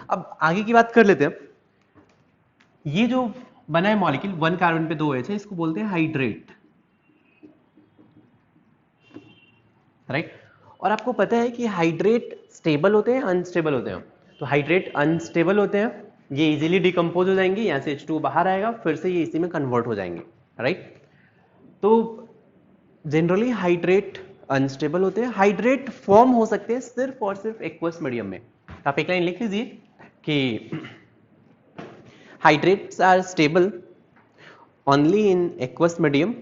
अब आगे की बात कर लेते हैं। ये जो बना है मॉलिक्यूल 1 कार्बन पे 2 OH है, इसको बोलते हैं हाइड्रेट, राइट। और आपको पता है कि हाइड्रेट स्टेबल होते हैं, अनस्टेबल होते हैं। तो हाइड्रेट अनस्टेबल होते हैं, ये इजीली डिकम्पोज हो जाएंगे, यहाँ से H2 बाहर आएगा, फिर से ये इसी में कन्वर्ट हो जाएंगे, राइट। तो जनरली हाइड्रेट अनस्टेबल होते हैं। हाइड्रेट फॉर्म हो सकते हैं सिर्फ और सिर्फ एक्वस मीडियम में। आप एक लाइन लिख लीजिए कि hydrates are stable only in aqueous medium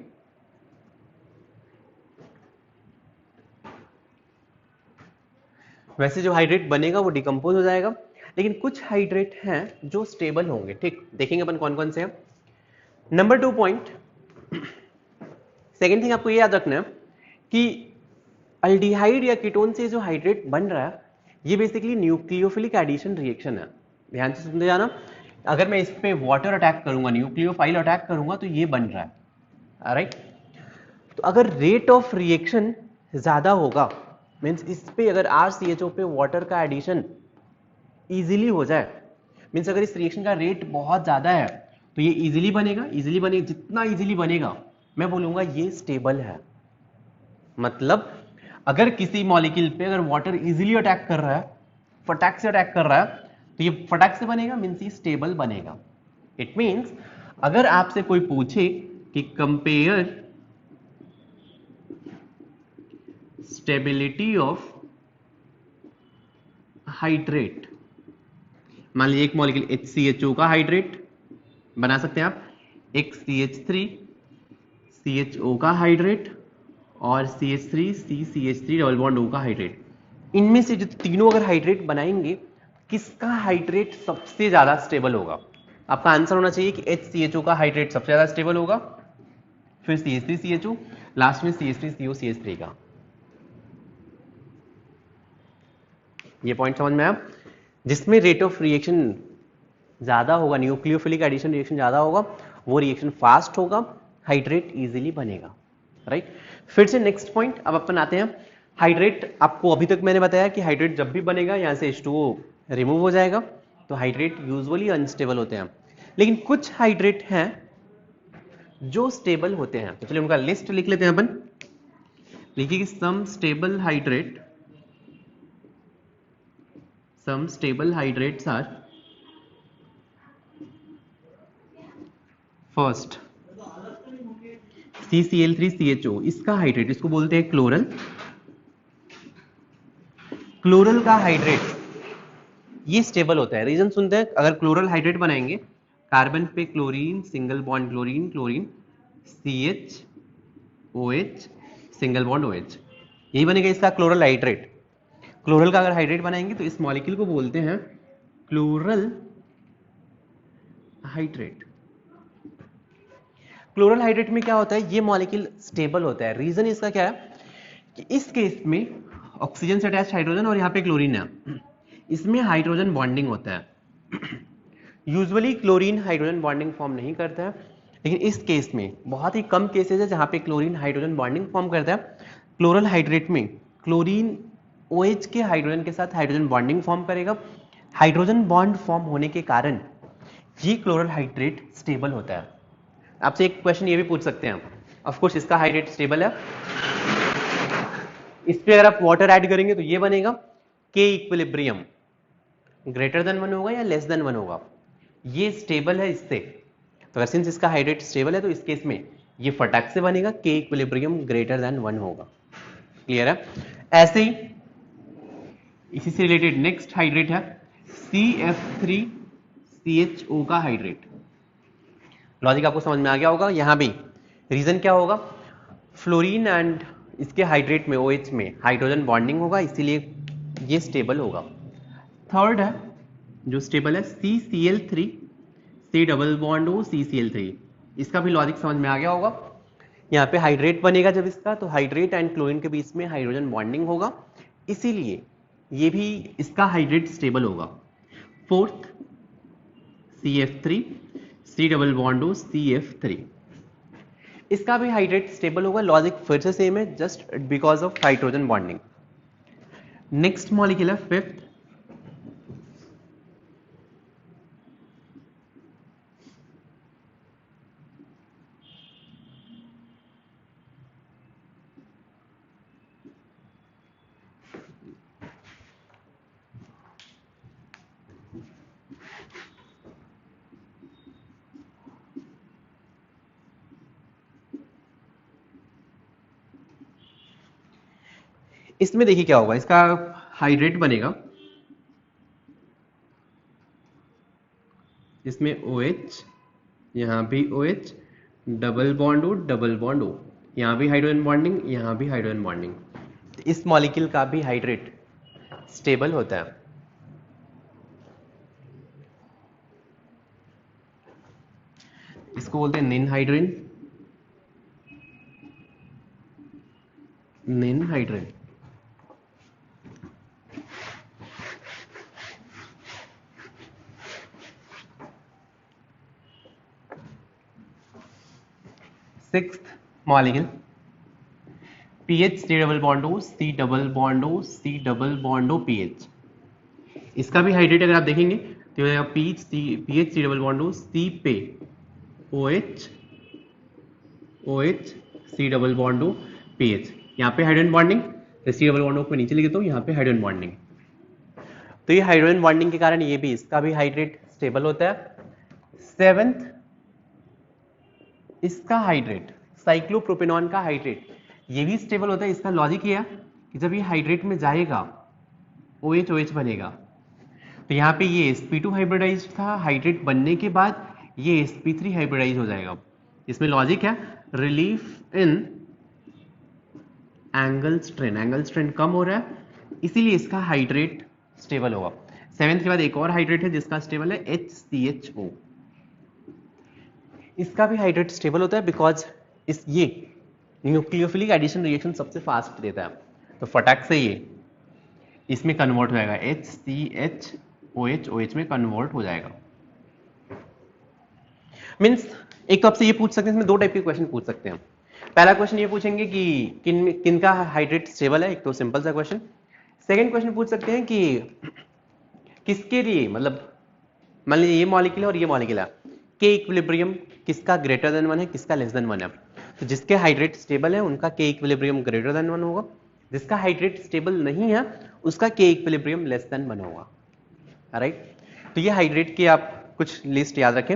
वैसे जो हाइड्रेट बनेगा वो डिकम्पोज हो जाएगा, लेकिन कुछ हाइड्रेट हैं जो स्टेबल होंगे, ठीक। देखेंगे अपन कौन कौन से हैं। नंबर 2 पॉइंट, सेकेंड थिंग आपको ये याद रखना है कि अल्डिहाइड या कीटोन से जो हाइड्रेट बन रहा है ये बेसिकली न्यूक्लियोफिलिक एडिशन रिएक्शन है। ध्यान से सुनते जाना, अगर मैं इस पे वाटर अटैक करूंगा, न्यूक्लियोफाइल अटैक करूंगा, तो ये बन रहा है, राइट। तो अगर रेट ऑफ रिएक्शन ज्यादा होगा, मीन्स इस पे अगर RCHO पे वाटर का एडिशन इजीली हो जाए, मीन्स अगर इस रिएक्शन का रेट बहुत ज्यादा है तो ये इजीली बनेगा, जितना इजीली बनेगा मैं बोलूंगा ये स्टेबल है। मतलब अगर किसी मॉलिक्यूल पे अगर वाटर इजीली अटैक कर रहा है, फटाक से अटैक कर रहा है, तो ये फटाक से बनेगा, मीन्स ये स्टेबल बनेगा। इट मीन्स अगर आपसे कोई पूछे कि कंपेयर स्टेबिलिटी ऑफ हाइड्रेट, मान लीजिए एक मॉलिक्यूल HCHO का हाइड्रेट बना सकते हैं आप, एक CH3 CHO का हाइड्रेट और CH3 डबल बॉन्ड O का हाइड्रेट। इनमें से जो तीनों अगर हाइड्रेट बनाएंगे, किसका हाइड्रेट सबसे ज्यादा स्टेबल होगा? आपका आंसर होना चाहिए कि HCHO का हाइड्रेट सबसे ज्यादा स्टेबल होगा, फिर CH3CHO, लास्ट में CH3CO CH3 का। ये पॉइंट समझ में आया? जिसमें रेट ऑफ रिएक्शन ज्यादा होगा, न्यूक्लियोफिलिक एडिशन रिएक्शन ज्यादा होगा, वो रिएक्शन फास्ट होगा, हाइड्रेट इजीली बनेगा, राइट। फिर से नेक्स्ट पॉइंट अब अपन आते हैं। हाइड्रेट, आपको अभी तक मैंने बताया कि हाइड्रेट जब भी बनेगा यहां से H2O रिमूव हो जाएगा, तो हाइड्रेट यूजुअली अनस्टेबल होते हैं। लेकिन कुछ हाइड्रेट हैं जो स्टेबल होते हैं, तो चलिए उनका लिस्ट लिख लेते हैं अपन। लिखिए कि some stable hydrates are first CCl3CHO, इसका हाइड्रेट, इसको बोलते हैं क्लोरल। क्लोरल का हाइड्रेट ये स्टेबल होता है। रीजन सुनते हैं, अगर क्लोरल हाइड्रेट बनाएंगे, कार्बन पे chlorine, single bond chlorine, chlorine CHOH, single bond OH, यही बनेगा इसका क्लोरल हाइड्रेट। क्लोरल का अगर हाइड्रेट बनाएंगे तो इस मॉलिक्यूल को बोलते हैं क्लोरल हाइड्रेट। क्लोरल हाइड्रेट में क्या होता है, ये मॉलिक्यूल स्टेबल होता है। रीजन इसका क्या है कि इस केस में ऑक्सीजन से अटैच्ड हाइड्रोजन और यहाँ पे क्लोरीन है, इसमें हाइड्रोजन बॉन्डिंग होता है। Usually chlorine hydrogen bonding form नहीं करता है, लेकिन इस केस में बहुत ही कम केसेस है जहां पे क्लोरीन हाइड्रोजन बॉन्डिंग फॉर्म करता है। क्लोरल हाइड्रेट में क्लोरीन OH के हाइड्रोजन के साथ हाइड्रोजन बॉन्डिंग फॉर्म करेगा। हाइड्रोजन बॉन्ड फॉर्म होने के कारण ये क्लोरल हाइड्रेट स्टेबल होता है। आपसे एक क्वेश्चन ये भी पूछ सकते हैं, ऑफ कोर्स इसका हाइड्रेट स्टेबल है, इस पे अगर आप वाटर ऐड करेंगे तो ये बनेगा K इक्विलिब्रियम ग्रेटर देन 1 होगा या लेस देन 1 होगा, ये स्टेबल है इससे। तो अगर सिंस इसका हाइड्रेट स्टेबल है तो इस केस में ये फटाक से बनेगा, K इक्विलिब्रियम ग्रेटर देन 1 होगा। क्लियर है? ऐसे ही इसी से रिलेटेड नेक्स्ट हाइड्रेट है CF3CHO का हाइड्रेट। लॉजिक आपको समझ में आ गया होगा। यहां भी रीजन क्या होगा, फ्लोरीन एंड इसके हाइड्रेट में OH में हाइड्रोजन बॉन्डिंग होगा, इसीलिए ये स्टेबल होगा। थर्ड है जो स्टेबल है CCl3 C double bond O CCl3, इसका भी लॉजिक समझ में आ गया होगा। यहाँ पे हाइड्रेट बनेगा जब इसका, तो हाइड्रेट एंड क्लोरीन के बीच में हाइड्रोजन बॉन्डिंग होगा, इसीलिए ये भी इसका हाइड्रेट स्टेबल होगा। Fourth CF3 C double bond O CF3, इसका भी हाइड्रेट स्टेबल होगा। लॉजिक फिर से सेम है, just because of hydrogen bonding. Next molecule है फिफ्थ इसमें देखिए क्या होगा, इसका हाइड्रेट बनेगा, इसमें OH, यहाँ भी OH, double bond O, double bond O, यहाँ भी हाइड्रोजन बॉन्डिंग, यहाँ भी हाइड्रोजन बॉन्डिंग। इस मॉलिक्यूल का भी हाइड्रेट स्टेबल होता है। इसको बोलते हैं ninhydrin, ninhydrin. Sixth molecule PH C double bond O, C double bond O, C double bond O, PH. इसका भी हाइड्रेट अगर आप देखेंगे तो ये PH C double bond O, C पे OH, OH, C double bond O, PH. यहाँ पे hydrogen bonding, C double bond O को नीचे लिखे तो यहाँ पे हाइड्रोजन बॉन्डिंग। तो ये हाइड्रोजन बॉन्डिंग के कारण ये भी, इसका भी हाइड्रेट स्टेबल होता है। सेवेंथ, इसका हाइड्रेट, साइक्लोप्रोपेनॉन का हाइड्रेट, ये भी स्टेबल होता है। इसका लॉजिक ये है कि जब ये हाइड्रेट में जाएगा OH OH बनेगा, तो यहाँ पे ये sp2 हाइब्रिडाइज था, हाइड्रेट बनने के बाद ये sp3 हाइब्रिडाइज हो जाएगा। इसमें लॉजिक है relief in angle strain, angle strain कम हो रहा है, इसीलिए इसका हाइड्रेट स्टेबल होगा। सेवेंथ के बाद एक और हाइड्रेट है जिसका स्टेबल है HCHO। इसका भी हाइड्रेट स्टेबल होता है बिकॉज ये न्यूक्लियोफिलिक एडिशन रिएक्शन सबसे फास्ट देता है, तो फटाक से ये इसमें कन्वर्ट हो जाएगा, HCHOH OH में कन्वर्ट हो जाएगा। मीन्स एक तो आपसे ये पूछ सकते हैं, इसमें दो टाइप के क्वेश्चन पूछ सकते हैं। पहला क्वेश्चन ये पूछेंगे कि किन का हाइड्रेट स्टेबल है, एक तो सिंपल सा क्वेश्चन। सेकंड क्वेश्चन पूछ सकते हैं कि किसके लिए, मतलब मान लीजिए ये मॉलिक्यूल है और ये मॉलिक्यूल है, के इक्विलिब्रियम किसका ग्रेटर देन 1 है, किसका लेस देन 1 है। तो जिसके हाइड्रेट स्टेबल है उनका के इक्विलिब्रियम ग्रेटर देन 1 होगा, जिसका हाइड्रेट स्टेबल नहीं है उसका के इक्विलिब्रियम लेस देन 1 होगा। राइट, तो ये हाइड्रेट की आप कुछ लिस्ट याद रखें।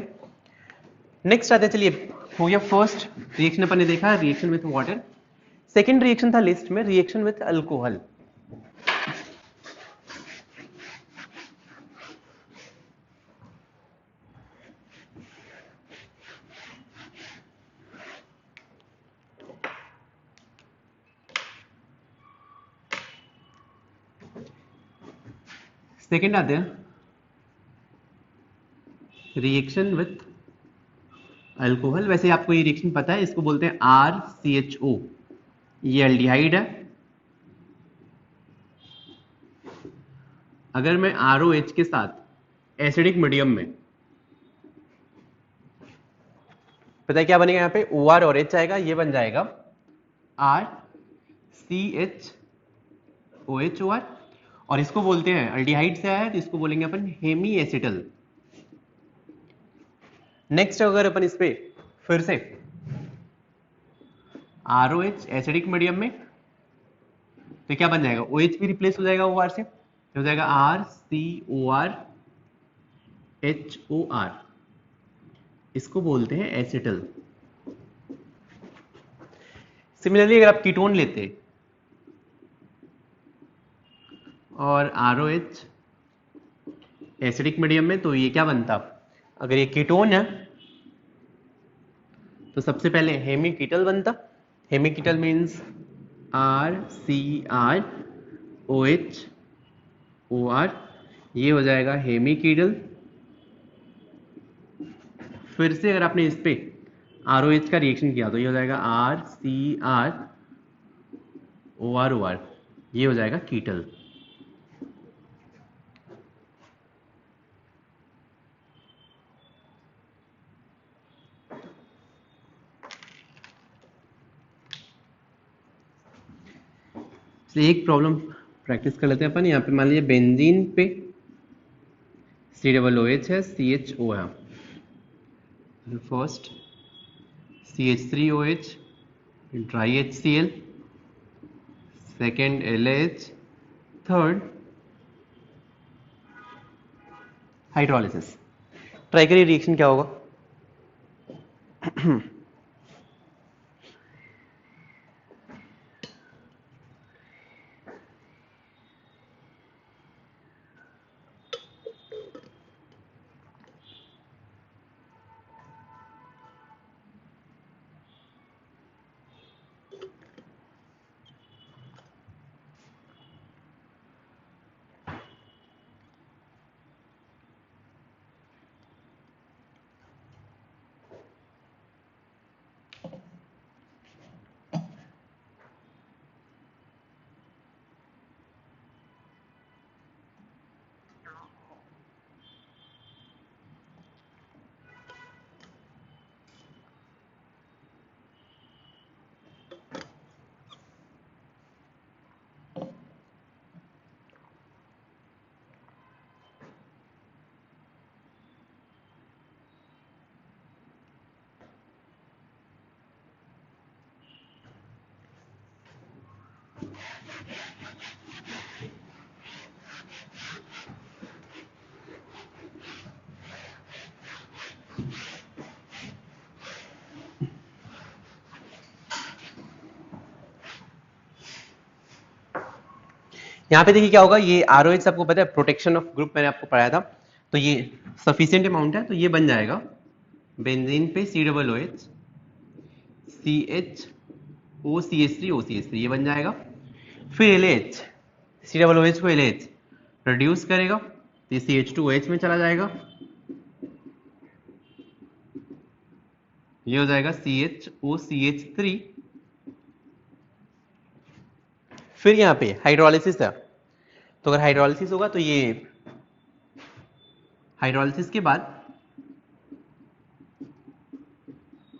नेक्स्ट आते चलिए, हो गया फर्स्ट रिएक्शन अपन ने देखा, reaction with water. Second reaction था लिस्ट में, रिएक्शन विथ अल्कोहल। सेकेंड आते हैं रिएक्शन विथ अल्कोहल। वैसे आपको ये रिएक्शन पता है, इसको बोलते हैं RCHO। ये एल्डिहाइड है। अगर मैं ROH के साथ एसिडिक मीडियम में, पता है क्या बनेगा, यहाँ पे OR और H आएगा, ये बन जाएगा RCHOHOR। और इसको बोलते हैं, एल्डिहाइड से आया है तो इसको बोलेंगे अपन हेमी एसिटल। नेक्स्ट अगर अपन इस पे फिर से ROH एसिडिक मीडियम में, तो क्या बन जाएगा, OH भी रिप्लेस हो जाएगा OR से, तो हो जाएगा RCORHOR। इसको बोलते हैं एसिटल। सिमिलरली अगर आप कीटोन लेते और ROH एसिडिक मीडियम में, तो ये क्या बनता, अगर ये कीटोन है तो सबसे पहले हेमीकीटल बनता। हेमीकीटल मीन्स RCROHOR, ये हो जाएगा हेमीकीटल। फिर से अगर आपने इस पे ROH का रिएक्शन किया तो ये हो जाएगा RCROROR, ये हो जाएगा कीटल। एक प्रॉब्लम प्रैक्टिस कर लेते हैं अपन। यहाँ पे मान लीजिए बेंजीन पे COOH है, CHO है। First CH3OH, dry HCl, second LH, third hydrolysis. Try करिए रिएक्शन क्या होगा। यहाँ पे देखिए क्या होगा, ये ROH आपको पता है प्रोटेक्शन ऑफ ग्रुप मैंने आपको पढ़ाया था, तो ये सफिशिएंट अमाउंट है, तो ये बन जाएगा बेंजीन पे COOH CH OCH3 ये बन जाएगा। फिर LH COOH को LH रिड्यूस करेगा तो ये CH2OH में चला जाएगा, ये हो जाएगा CHOCH3। फिर यहाँ पे हाइड्रोलिसिस है, तो अगर हाइड्रोलिसिस होगा तो ये हाइड्रोलिसिस के बाद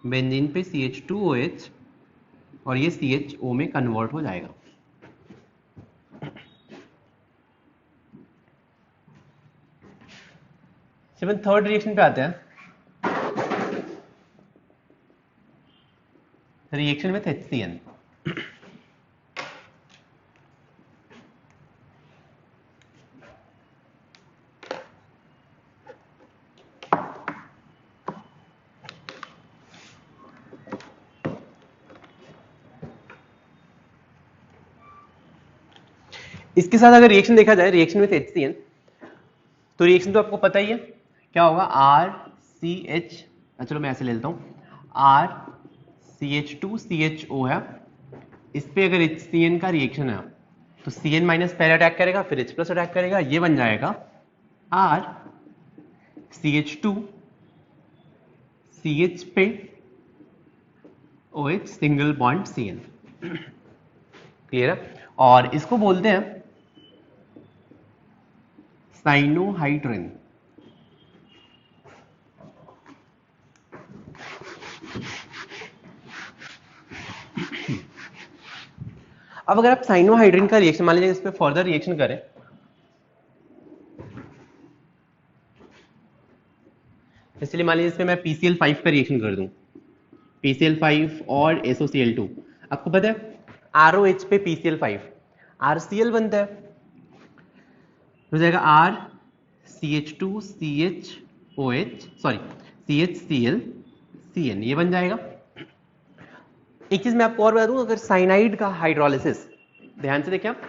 बेंजीन पे CH2OH और ये CHO में कन्वर्ट हो जाएगा। चलिए थर्ड रिएक्शन पे आते हैं, रिएक्शन विथ HCN। इसके साथ अगर रिएक्शन देखा जाए, रिएक्शन विथ HCN, तो रिएक्शन तो आपको पता ही है क्या होगा, RCH, चलो मैं ऐसे ले लेता हूं, RCH2CHO है, इस पे अगर HCN का रिएक्शन है तो CN माइनस पहले अटैक करेगा, फिर H प्लस अटैक करेगा, ये बन जाएगा RCH2CH पे OH single bond CN। Clear है? और इसको बोलते हैं साइनोहाइड्रिन। अब अगर आप साइनोहाइड्रिन का रिएक्शन मान लीजिए इस पे फर्दर रिएक्शन करें, इसलिए मान लीजिए इसमें मैं PCl5 का रिएक्शन कर दूं, PCl5 और SOCl2, आपको पता है ROH पे PCl5 RCl बनता है, हो जाएगा RCH2CHOH सॉरी CHCl CN, ये बन जाएगा। एक चीज मैं आपको और बता दूं, अगर साइनाइड का हाइड्रोलिसिस, ध्यान से देखिए आप,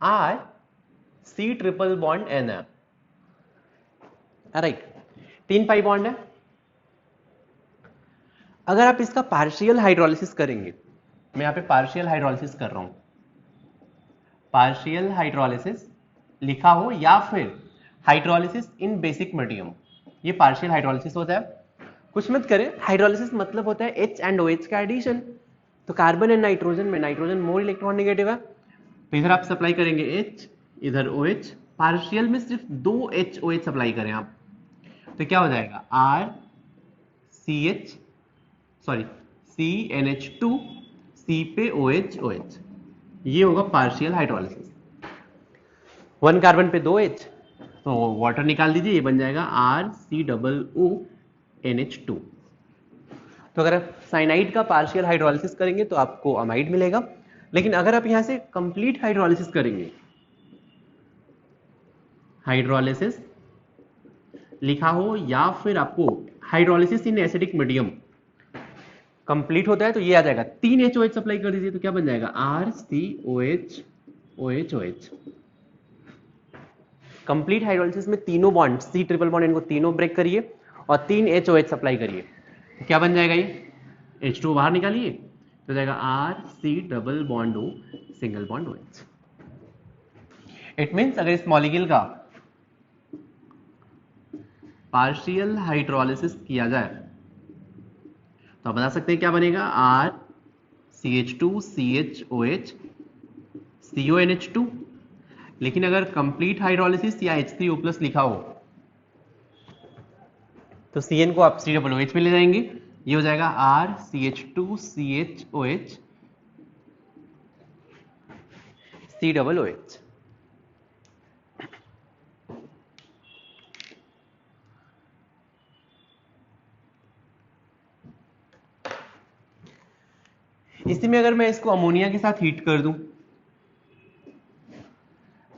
RC ट्रिपल बॉन्ड N है, राइट, 3 पाई बॉन्ड है। अगर आप इसका पार्शियल हाइड्रोलिसिस करेंगे, मैं यहां पे पार्शियल हाइड्रोलिसिस कर रहा हूं, पार्शियल हाइड्रोलिसिस लिखा हो या फिर हाइड्रोलिसिस इन बेसिक मीडियम, ये पार्शियल हाइड्रोलिसिस होता है। कुछ मत करें, हाइड्रोलिसिस मतलब होता है H एंड OH का एडिशन, तो कार्बन एंड नाइट्रोजन में नाइट्रोजन मोर इलेक्ट्रॉन नेगेटिव है, तो इधर आप सप्लाई करेंगे H, इधर OH, पार्शियल में सिर्फ 2 HOH सप्लाई करें आप, तो क्या हो जाएगा RCH सॉरी CnH2 C पे OH OH, ये होगा पार्शियल हाइड्रोलिसिस। 1 कार्बन पे 2 H, तो वाटर निकाल दीजिए, ये बन जाएगा RCOONH2। तो अगर आप साइनाइड का पार्शियल हाइड्रोलिसिस करेंगे तो आपको अमाइड मिलेगा, लेकिन अगर आप यहां से कंप्लीट हाइड्रोलिसिस करेंगे, हाइड्रोलिसिस लिखा हो या फिर आपको hydrolysis in acidic medium complete होता है, तो ये आ जाएगा 3 HOH सप्लाई कर दीजिए, तो क्या बन जाएगा RCOH OH OH। Complete hydrolysis में तीनों बॉन्ड C ट्रिपल बॉन्ड इनको तीनों ब्रेक करिए और 3 HOH सप्लाई करिए, तो क्या बन जाएगा, ये H2 बाहर निकालिए, तो जाएगा RC double bond O single bond OH। It means अगर इस मॉलिक्यूल का पार्शियल हाइड्रोलिसिस किया जाए तो आप बता सकते हैं क्या बनेगा, RCH2CHOH CONH2। लेकिन अगर कंप्लीट हाइड्रोलिसिस या H3O+ लिखा हो तो CN को आप COOH में ले जाएंगे, ये हो जाएगा RCH2CHOH COOH। इसी में अगर मैं इसको अमोनिया के साथ हीट कर दूं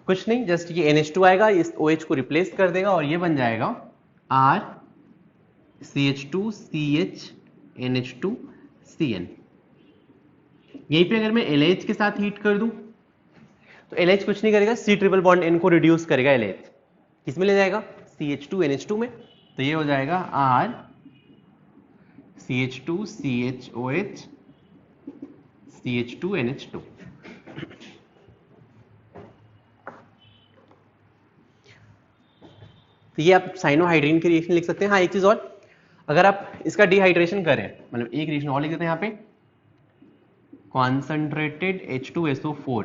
कुछ नहीं, जस्ट ये NH2 आएगा, इस OH को रिप्लेस कर देगा और ये बन जाएगा RCH2CH यहीं पे अगर मैं LH के साथ हीट कर दूं तो LH कुछ नहीं करेगा, C ट्रिपल बॉन्ड N को रिड्यूस करेगा, LH किसमें ले जाएगा, CH2NH2 में, तो ये हो जाएगा RCH2CHOH CH2NH2। तो ये आप साइनोहाइड्रीन की रिएक्शन लिख सकते हैं। हाँ, एक चीज और, अगर आप इसका डिहाइड्रेशन करें, मतलब एक रिएक्शन और लिख देते हैं यहाँ पे, कॉन्सेंट्रेटेड H2SO4,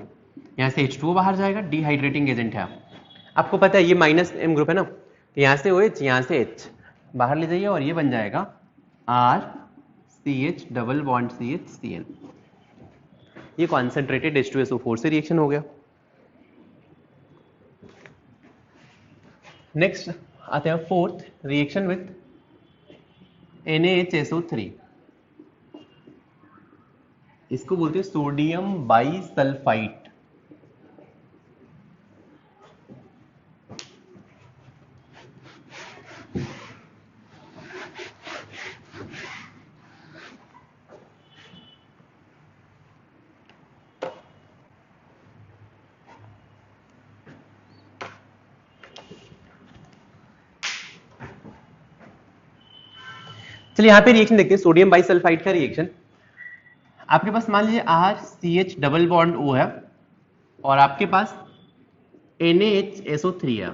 यहाँ से H2O बाहर जाएगा, डिहाइड्रेटिंग एजेंट है। आपको पता है ये -M ग्रुप है ना, तो यहाँ से OH, यहाँ से H बाहर ले जाइए और ये बन जाएगा RCH डबल बॉन्ड CHCN। ये कॉन्सेंट्रेटेड H2SO4 से रिएक्शन हो गया। नेक्स्ट आते हैं फोर्थ रिएक्शन विथ NaHSO3, इसको बोलते हैं सोडियम बाईसल्फाइड। चलिए यहाँ पे रिएक्शन देखते हैं, सोडियम बाईसल्फाइड का रिएक्शन। आपके पास मान लीजिए RCH डबल बॉन्ड O है और आपके पास NaHSO3 है।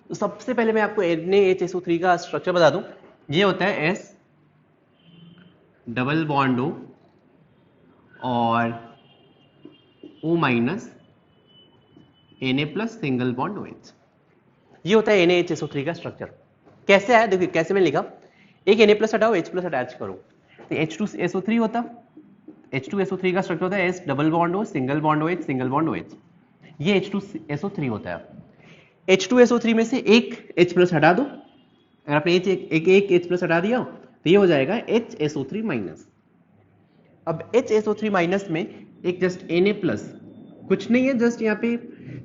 तो सबसे पहले मैं आपको NaHSO3 का स्ट्रक्चर बता दूं, ये होता है S डबल बॉन्ड O और O minus Na+ single bond OH। ये होता है NaHSO3 का स्ट्रक्चर। कैसे आया देखिए, कैसे मैं लिखा, एक Na+ हटाओ, H+ अटैच करो, तो H2SO3 होता, H2SO3 का स्ट्रक्चर होता है S double bond O single bond OH single bond OH, ये H2SO3 होता है। H2SO3 में से एक H+ हटा दो, अगर आपने एक H+ हटा दिया तो ये हो जाएगा HSO3-। अब HSO3- में एक जस्ट Na+, कुछ नहीं है, जस्ट यहाँ पे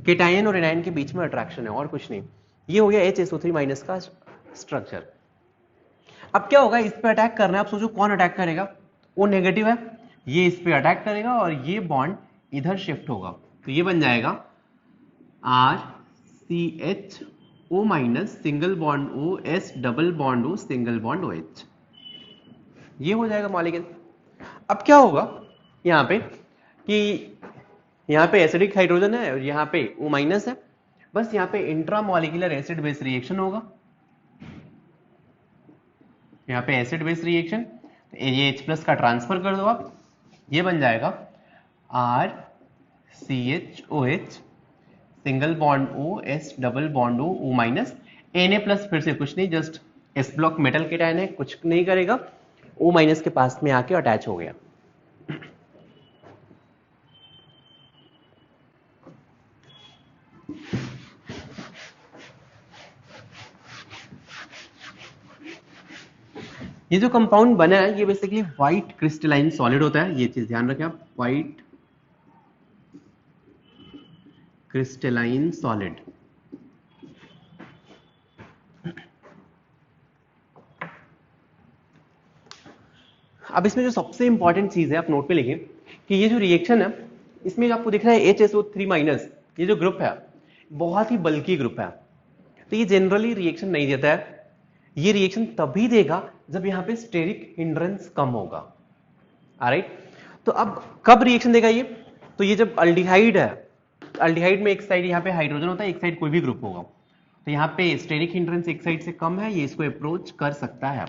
केटायन और एनायन के बीच में अट्रैक्शन है और कुछ नहीं, ये हो गया HSO3- का स्ट्रक्चर। अब क्या होगा, इस पे अटैक करना है, आप सोचो कौन अटैक करेगा, O नेगेटिव है, ये इस पे अटैक करेगा और ये बॉन्ड इधर शिफ्ट होगा, तो ये बन जाएगा RCHO- single bond O S double bond O single bond OH, ये हो जाएगा मॉलिक्यूल। अब क्या होगा यहाँ पे कि यहाँ पे एसिडिक हाइड्रोजन है और यहाँ पे O- है, बस यहाँ पे इंट्रामॉलिक्यूलर एसिड बेस रिएक्शन होगा, यहाँ पे एसिड बेस रिएक्शन, ये H+ का ट्रांसफर कर दो आप, ये बन जाएगा RCHOH single bond O S double bond O O-, Na+ फिर से कुछ नहीं, just S block metal cation है, कुछ नहीं करेगा, O- के पास में आके अटैच हो गया। ये जो कंपाउंड बना है ये बेसिकली व्हाइट क्रिस्टलाइन सॉलिड होता है, ये चीज ध्यान रखें आप, व्हाइट क्रिस्टलाइन सॉलिड। अब इसमें जो सबसे इंपॉर्टेंट चीज है, आप नोट पे लिखिए कि ये जो रिएक्शन है इसमें जो आपको दिख रहा है HSO3-, ये जो ग्रुप है बहुत ही बल्की ग्रुप है, तो ये जनरली रिएक्शन नहीं देता है। ये रिएक्शन तभी देगा जब यहाँ पे स्टेरिक हिंड्रेंस कम होगा। ऑलराइट, तो अब कब रिएक्शन देगा ये, तो ये जब अल्डिहाइड है, अल्डिहाइड में एक साइड यहाँ पे हाइड्रोजन होता है, एक साइड कोई भी ग्रुप होगा, तो यहाँ पे स्टेरिक हिंड्रेंस एक साइड से कम है, ये इसको अप्रोच कर सकता है,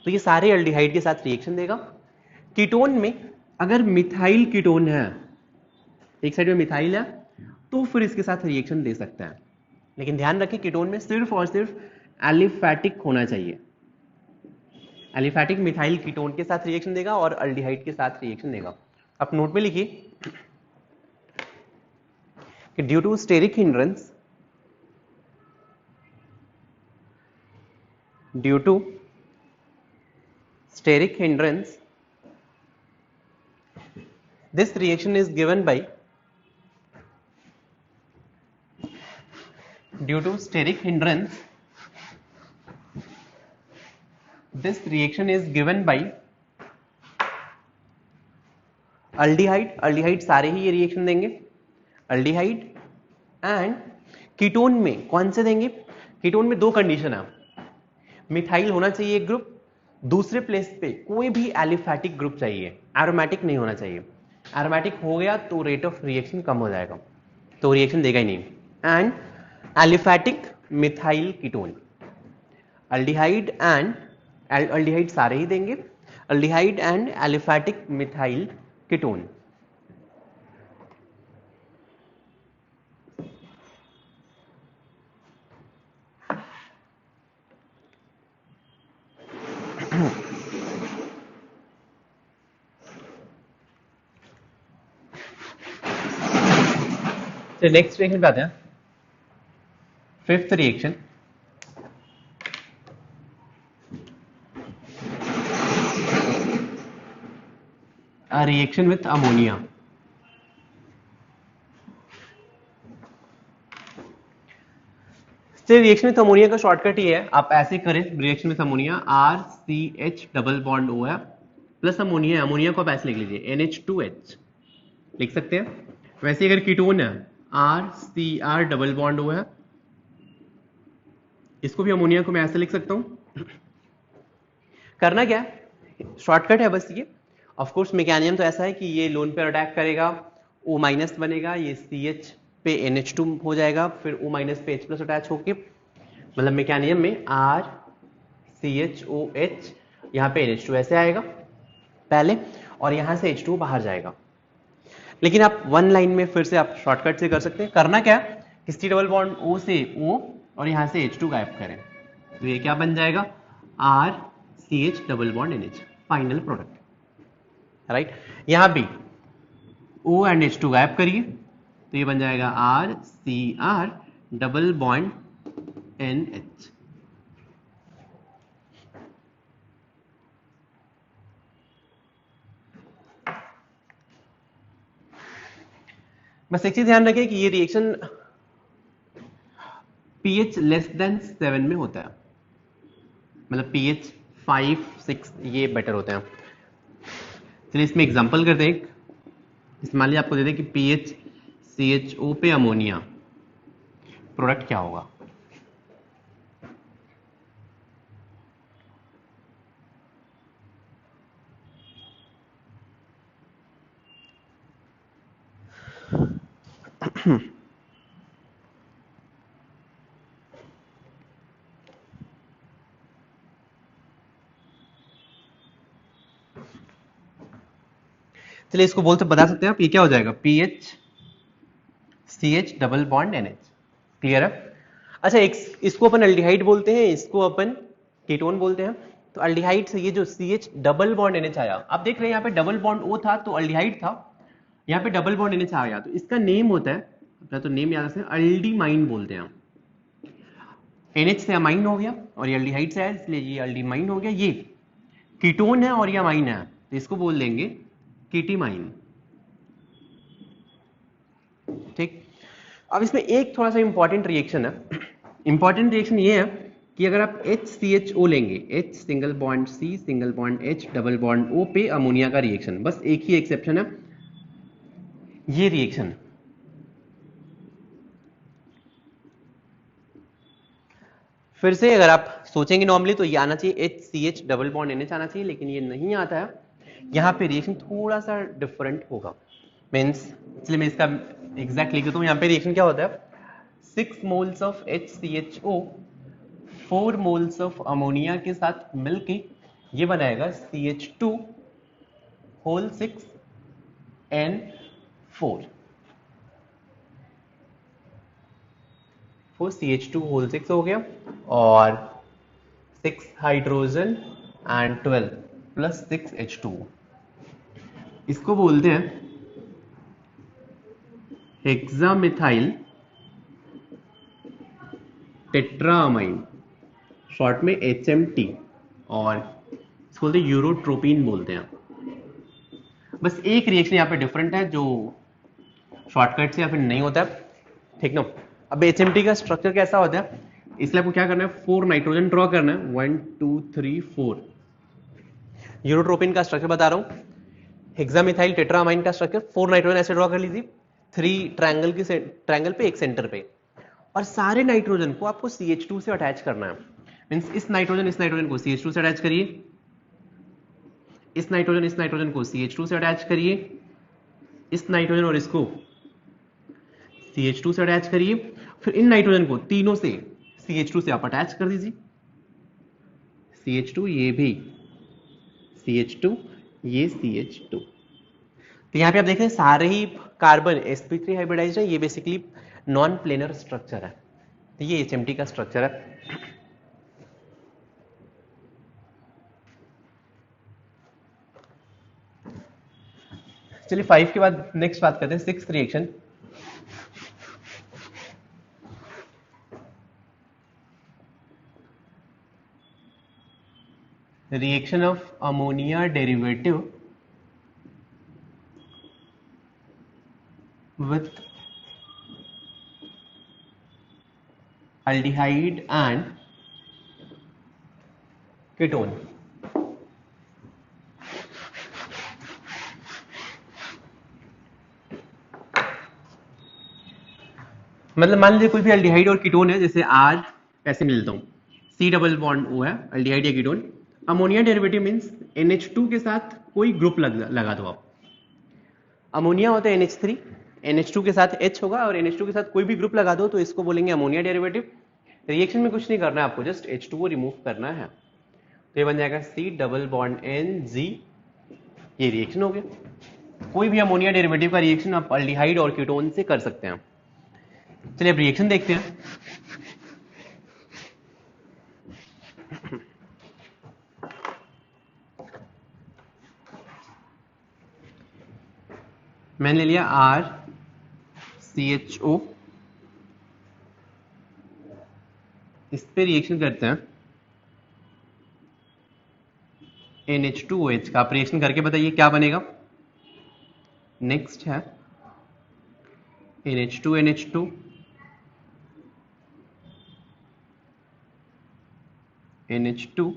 तो ये सारे अल्डिहाइड के साथ रिएक्शन देगा। कीटोन में अगर मिथाइल कीटोन है, एक साइड में मिथाइल है, तो फिर इसके साथ रिएक्शन दे सकता है, लेकिन ध्यान रखें कीटोन में सिर्फ और सिर्फ एलिफैटिक होना चाहिए। एलिफैटिक मिथाइल कीटोन के साथ रिएक्शन देगा और अल्डिहाइड के साथ रिएक्शन देगा। आप नोट में लिखिए कि due to steric hindrance, due to steric hindrance, this reaction is given by due to steric hindrance this reaction is given by aldehyde, aldehyde सारे ही ये रिएक्शन देंगे, अल्डिहाइड एंड कीटोन में कौन से देंगे? कीटोन में दो कंडीशन है, मिथाइल होना चाहिए एक ग्रुप, दूसरे प्लेस पे कोई भी एलिफैटिक ग्रुप चाहिए, एरोमेटिक नहीं होना चाहिए। एरोमेटिक हो गया तो रेट ऑफ रिएक्शन कम हो जाएगा, तो रिएक्शन देगा ही नहीं। And aliphatic methyl ketone, aldehyde and aldehyde सारे ही देंगे, aldehyde and aliphatic methyl ketone. तो नेक्स्ट रिएक्शन पे आते हैं, fifth reaction, a reaction with ammonia। Reaction with ammonia का शॉर्टकट ये है, आप ऐसे करें reaction with ammonia, RCH double bond O है प्लस अमोनिया, अमोनिया को आप ऐसे लिख लीजिए NH2H लिख सकते हैं। वैसे अगर कीटोन है RCR डबल बॉन्ड O है, इसको भी अमोनिया को मैं ऐसे लिख सकता हूं। करना क्या है, शॉर्टकट है बस ये। ऑफ कोर्स मैकेनिज्म तो ऐसा है कि ये लोन पेयर अटैक करेगा, O माइनस बनेगा, ये CH पे NH2 हो जाएगा, फिर O माइनस पे H प्लस अटैच होके, मतलब मैकेनिज्म में RCHOH, यहाँ पे NH2 ऐसे आएगा पहले और यहाँ से H2 बाहर जाएगा। लेकिन आप वन लाइन में फिर से आप शॉर्टकट से कर सकते हैं। करना क्या, किसी डबल बॉन्ड O से O और यहाँ से H2 गायब करें, तो ये क्या बन जाएगा, RCH double bond NH, final product, right. यहां भी O एंड H2 गायब करिए, तो ये बन जाएगा RCR डबल बॉन्ड NH। बस एक चीज ध्यान रखें कि ये रिएक्शन pH लेस देन 7 में होता है, मतलब pH 5, 6 ये बेटर होते हैं। चलिए इसमें एग्जांपल करते हैं। इस मान लीजिए आपको दे दें कि pH CHO पे अमोनिया, प्रोडक्ट क्या होगा। चलिए इसको बोलते बता सकते हैं आप, ये क्या हो जाएगा, pH CH double bond NH, clear है। अच्छा इसको अपन अल्डिहाइड बोलते हैं, इसको अपन कीटोन बोलते हैं। तो अल्डिहाइड से ये जो CH डबल बॉन्ड NH आया, आप देख रहे हैं यहाँ पे डबल बॉन्ड O था तो अल्डिहाइड था, यहाँ पे डबल बॉन्ड NH आ गया, तो इसका नेम होता है, अपना तो नेम याद रखते हैं, अल्डीमाइन बोलते हैं। NH से अमाइन हो गया और ये अल्डिहाइड से है, इसलिए ये अल्डीमाइन हो गया। ये कीटोन है और ये अमाइन है, तो इसको बोल देंगे कीटीमाइन, ठीक। अब इसमें एक थोड़ा सा इंपॉर्टेंट रिएक्शन है। इंपॉर्टेंट रिएक्शन ये है कि अगर आप HCHO लेंगे, H single bond C single bond H double bond O पे अमोनिया का रिएक्शन, बस एक ही एक्सेप्शन है, ये रिएक्शन फिर से अगर आप सोचेंगे नॉर्मली तो ये आना चाहिए HCH डबल बॉन्ड NH आना चाहिए, लेकिन ये नहीं आता है। यहाँ पे रिएक्शन थोड़ा सा डिफरेंट होगा, मीन्स, इसलिए मैं इसका एग्जैक्ट लिख देता हूँ। यहाँ पे रिएक्शन क्या होता है, 6 moles of HCHO 4 moles of ammonia के साथ मिलके ये बनाएगा CH2 होल 6 N4, वो CH2 होल 6 हो गया और 6 हाइड्रोजन एंड 12 प्लस 6 H2, इसको बोलते हैं हेक्सामिथाइल टेट्रामाइन, शॉर्ट में HMT, और इसको बोलते हैं यूरोट्रोपिन बोलते हैं। बस एक रिएक्शन यहाँ पे डिफरेंट है जो शॉर्टकट से या फिर नहीं होता है, ठीक ना। अब HMT का स्ट्रक्चर कैसा होता है, इसलिए आपको क्या करना है, 4 नाइट्रोजन ड्रॉ करना है, 1 2 3 4। यूरोट्रोपिन का स्ट्रक्चर बता रहा हूं, हेक्सामिथाइल टेट्रामाइन का स्ट्रक्चर, 4 नाइट्रोजन ऐसे ड्रॉ कर लीजिए, 3 ट्रायंगल पे एक सेंटर पे, और सारे नाइट्रोजन को आपको CH2 से अटैच करना है। मींस इस नाइट्रोजन को CH2 से अटैच करिए, इस नाइट्रोजन को CH2 से अटैच करिए, इस नाइट्रोजन और इसको CH2 से अटैच करिए, फिर इन नाइट्रोजन को तीनों से CH2 से आप अटैच कर दीजिए, CH2 ये भी CH2 ये CH2। तो यहाँ पे आप देख रहे हैं सारे ही कार्बन sp3 हाइब्रिडाइज्ड है, ये बेसिकली नॉन प्लेनर स्ट्रक्चर है, तो ये HMT का स्ट्रक्चर है। चलिए 5 के बाद नेक्स्ट बात करते हैं, 6th reaction. Reaction of ammonia derivative with aldehyde and ketone। मतलब मान लीजिए कोई भी अल्डिहाइड और कीटोन है, जैसे आज ऐसे मिलता हूं, C डबल बॉन्ड O है, अल्डिहाइड या ketone. Ammonia derivative means NH2 के साथ कोई ग्रुप लगा दो आप। अमोनिया होता है NH3, NH2 के साथ H होगा, और NH2 के साथ कोई भी ग्रुप लगा दो तो इसको बोलेंगे अमोनिया डेरिवेटिव। रिएक्शन में कुछ नहीं करना है आपको, जस्ट H2O रिमूव करना है, तो ये बन जाएगा C डबल बॉन्ड NG। ये रिएक्शन हो गया। कोई भी अमोनिया डेरिवेटिव का रिएक्शन आप अल्डिहाइड और कीटोन से कर सकते हैं। चलिए अब रिएक्शन देखते हैं। मैंने ले लिया RCHO, इस पे रिएक्शन करते हैं NH2OH का। आप रिएक्शन करके बताइए क्या बनेगा। नेक्स्ट है NH2NH2, NH2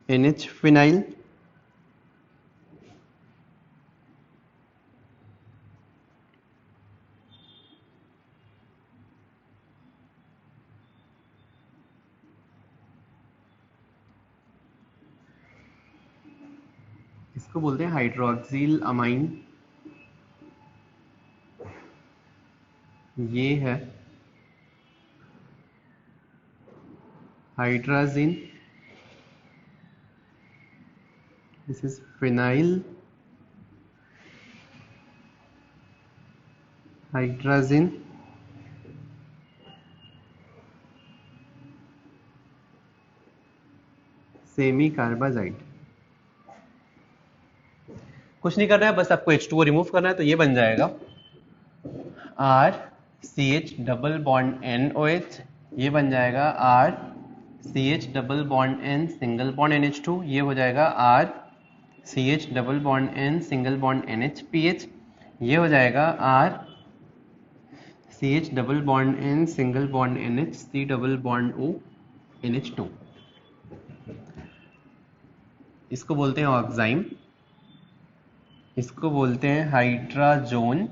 NH फिनाइल, इसको बोलते हैं हाइड्रोक्सिल अमाइन, ये है hydrazine, this is phenyl hydrazine, semi carbazide. कुछ नहीं करना है, बस आपको H2O रिमूव करना है, तो ये बन जाएगा RCH डबल बॉन्ड NOH, ये बन जाएगा RCH double bond N single bond NH2, ये हो जाएगा RCH double bond N single bond NHPH, ये हो जाएगा RCH double bond N single bond NHC double bond O NH2। इसको बोलते हैं ऑक्साइम, इसको बोलते हैं हाइड्राजोन,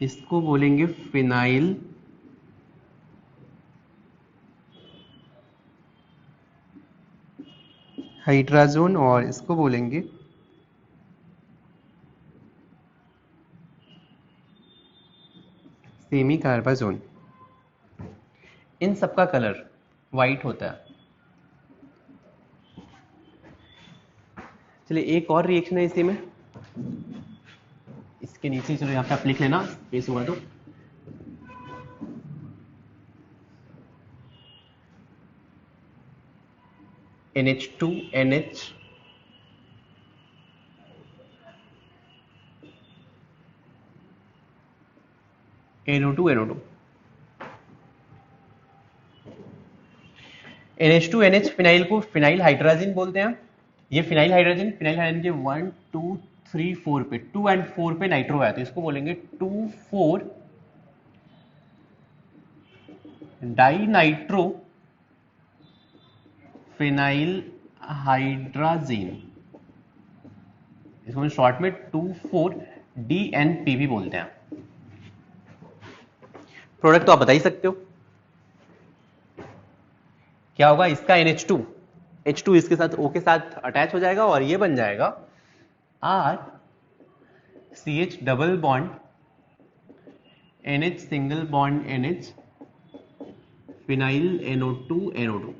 इसको बोलेंगे फिनाइल, हाइड्राजोन, और इसको बोलेंगे सेमी कार्बाजोन। इन सबका कलर वाइट होता है। चलिए एक और रिएक्शन है इसी में, इसके नीचे चलो यहाँ पे आप लिख लेना, स्पेस होगा तो। NH2NH NO2 NH2NH फिनाइल को फिनाइल हाइड्राजिन बोलते हैं। ये फिनाइल हाइड्रोजन के 1 2 3 4 पे, 2 एंड 4 पे नाइट्रो है तो इसको बोलेंगे 2 4 डाई नाइट्रो फिनाइल हाइड्राजीन, इसको शॉर्ट में 2,4-DNP भी बोलते हैं। प्रोडक्ट तो आप बता ही सकते हो क्या होगा, इसका NH2, H2 इसके साथ O के साथ अटैच हो जाएगा और ये बन जाएगा RCH double bond NH single bond NH phenyl NO2 NO2।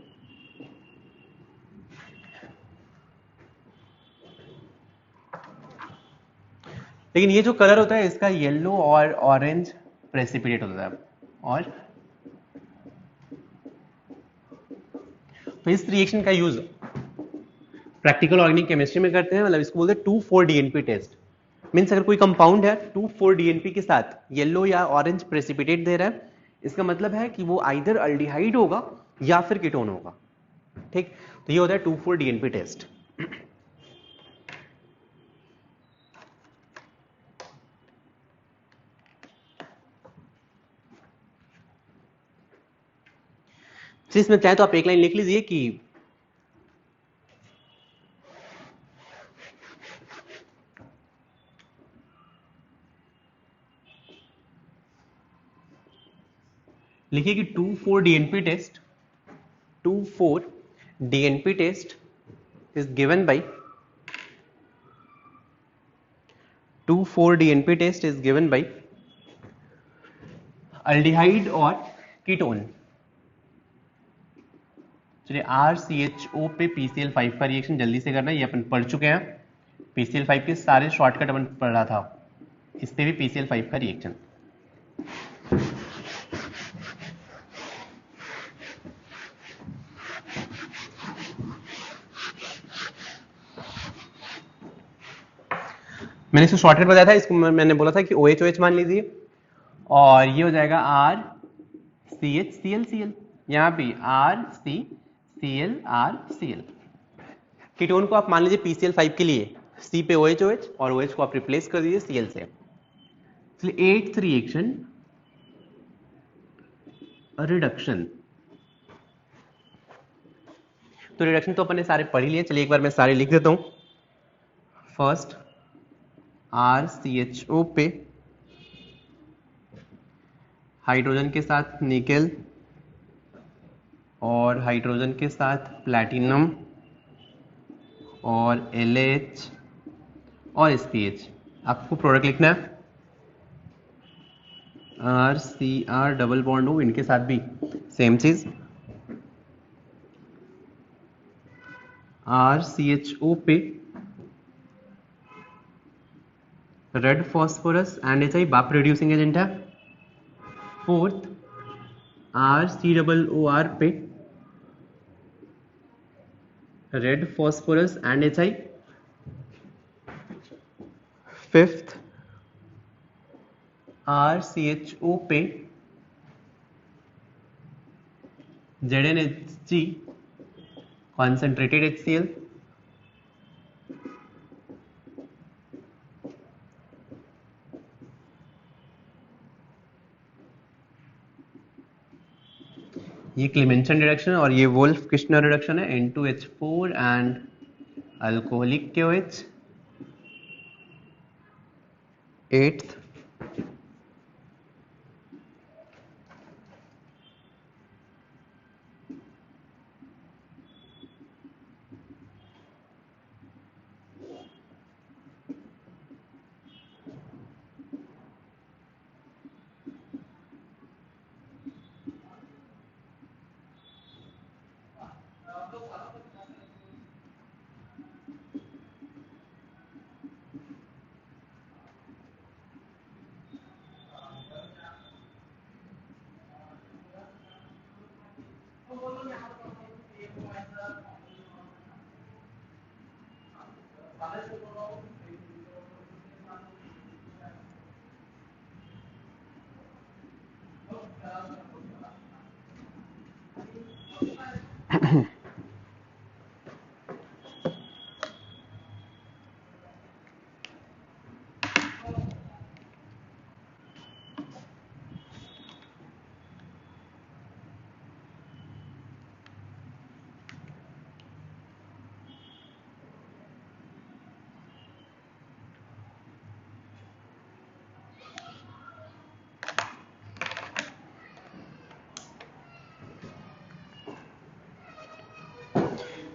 लेकिन ये जो कलर होता है इसका येलो और ऑरेंज प्रेसिपिटेट होता है। और तो इस रिएक्शन का यूज प्रैक्टिकल ऑर्गेनिक केमिस्ट्री में करते हैं, मतलब इसको बोलते हैं 2,4-DNP टेस्ट। मीन्स अगर कोई कंपाउंड है 2,4-DNP के साथ येलो या ऑरेंज प्रेसिपिटेट दे रहा है, इसका मतलब है कि वो आइदर अल्डिहाइड होगा या फिर कीटोन होगा। ठीक, तो ये होता है 2,4-DNP टेस्ट। इसमें चाहे तो आप एक लाइन लिख लीजिए कि लिखिए कि 2,4-DNP test, 2,4-DNP test is given by 2,4-DNP test is given by aldehyde और कीटोन। चलिए RCHO पे PCl5 का रिएक्शन जल्दी से करना है, ये अपन पढ़ चुके हैं। PCl5 के सारे शॉर्टकट अपन पढ़ा था, इस पे भी PCl5 का रिएक्शन। मैंने इसको शॉर्टकट बताया था, इसको मैंने बोला था कि OH मान लीजिए और ये हो जाएगा RCHClCl, यहाँ पे RCClRCl। कीटोन को आप मान लीजिए PCl5 के लिए C पे OH और OH को आप रिप्लेस कर दीजिए Cl से। इसलिए 8th रिएक्शन रिडक्शन। तो रिडक्शन तो अपन ने सारे पढ़ लिए, चलिए एक बार मैं सारे लिख देता हूं। फर्स्ट RCHO पे हाइड्रोजन के साथ निकेल और हाइड्रोजन के साथ प्लैटिनम और LH और SPH, आपको प्रोडक्ट लिखना है RCR डबल बॉन्ड हो, इनके साथ भी सेम चीज RCHO पे रेड फॉस्फोरस एंड HI बाप रिड्यूसिंग एजेंट है। फोर्थ RCOOR पे red phosphorus and HI। Fifth RCHO पे ZnHg concentrated HCl। ये क्लेमेंसन रिडक्शन और ये वोल्फ किश्नर रिडक्शन है, N2H4 and alcoholic KOH। Eighth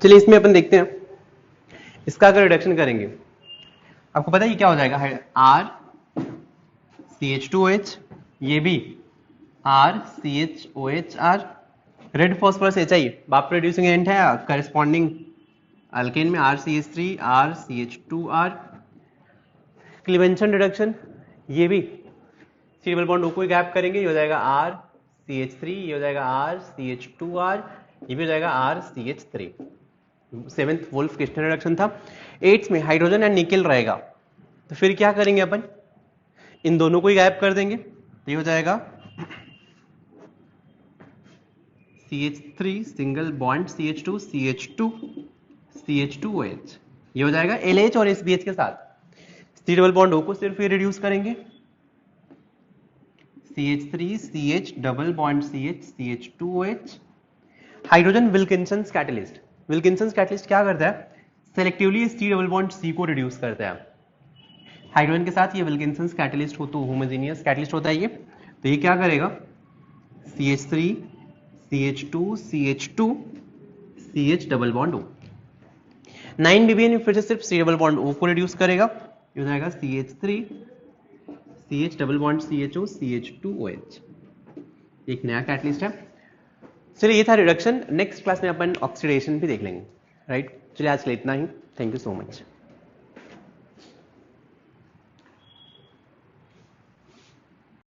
चलिए इसमें अपन देखते हैं, इसका अगर रिडक्शन करेंगे आपको पता है ये क्या हो जाएगा, RCH2OH, ये भी RCHOHR, रेड फॉस्फोरस HI बाप प्रोड्यूसिंग एजेंट है, करस्पॉन्डिंग अल्केन में RCH3 RCH2R, क्लीवेंशन रिडक्शन, ये भी सी डबल बॉन्ड O को गैप करेंगे, ये हो जाएगा RCH3, ये हो जाएगा RCH2R, ये भी हो जाएगा RCH3। 7th वुल्फ किस्टन रिडक्शन था। 8th में हाइड्रोजन एंड निकेल रहेगा, तो फिर क्या करेंगे अपन, इन दोनों को ही गायब कर देंगे, ये हो जाएगा CH3 single bond CH2 CH2 CH2OH, ये हो जाएगा LH और SBH के साथ। C डबल बॉन्ड O को सिर्फ ये रिड्यूस करेंगे, CH3 CH double bond CH CH2OH। Hydrogen Wilkinson's catalyst, Wilkinson's catalyst क्या करता है, selectively C double bond C को रिड्यूस करता है हाइड्रोजन के साथ। ये विल्किंसंस कैटलिस्ट हो तो होमोजेनियस कैटलिस्ट होता है ये, तो ये क्या करेगा, CH3 CH2 CH2 CH double bond O। 9BBN फिर से सिर्फ C डबल बॉन्ड O को रिड्यूस करेगा, ये हो जाएगा CH3 CH double bond CHO CH2OH, एक नया कैटलिस्ट है। चलिए ये था रिडक्शन, नेक्स्ट क्लास में अपन ऑक्सीडेशन भी देख लेंगे, राइट। चलिए आज के लिए इतना ही, थैंक यू सो मच।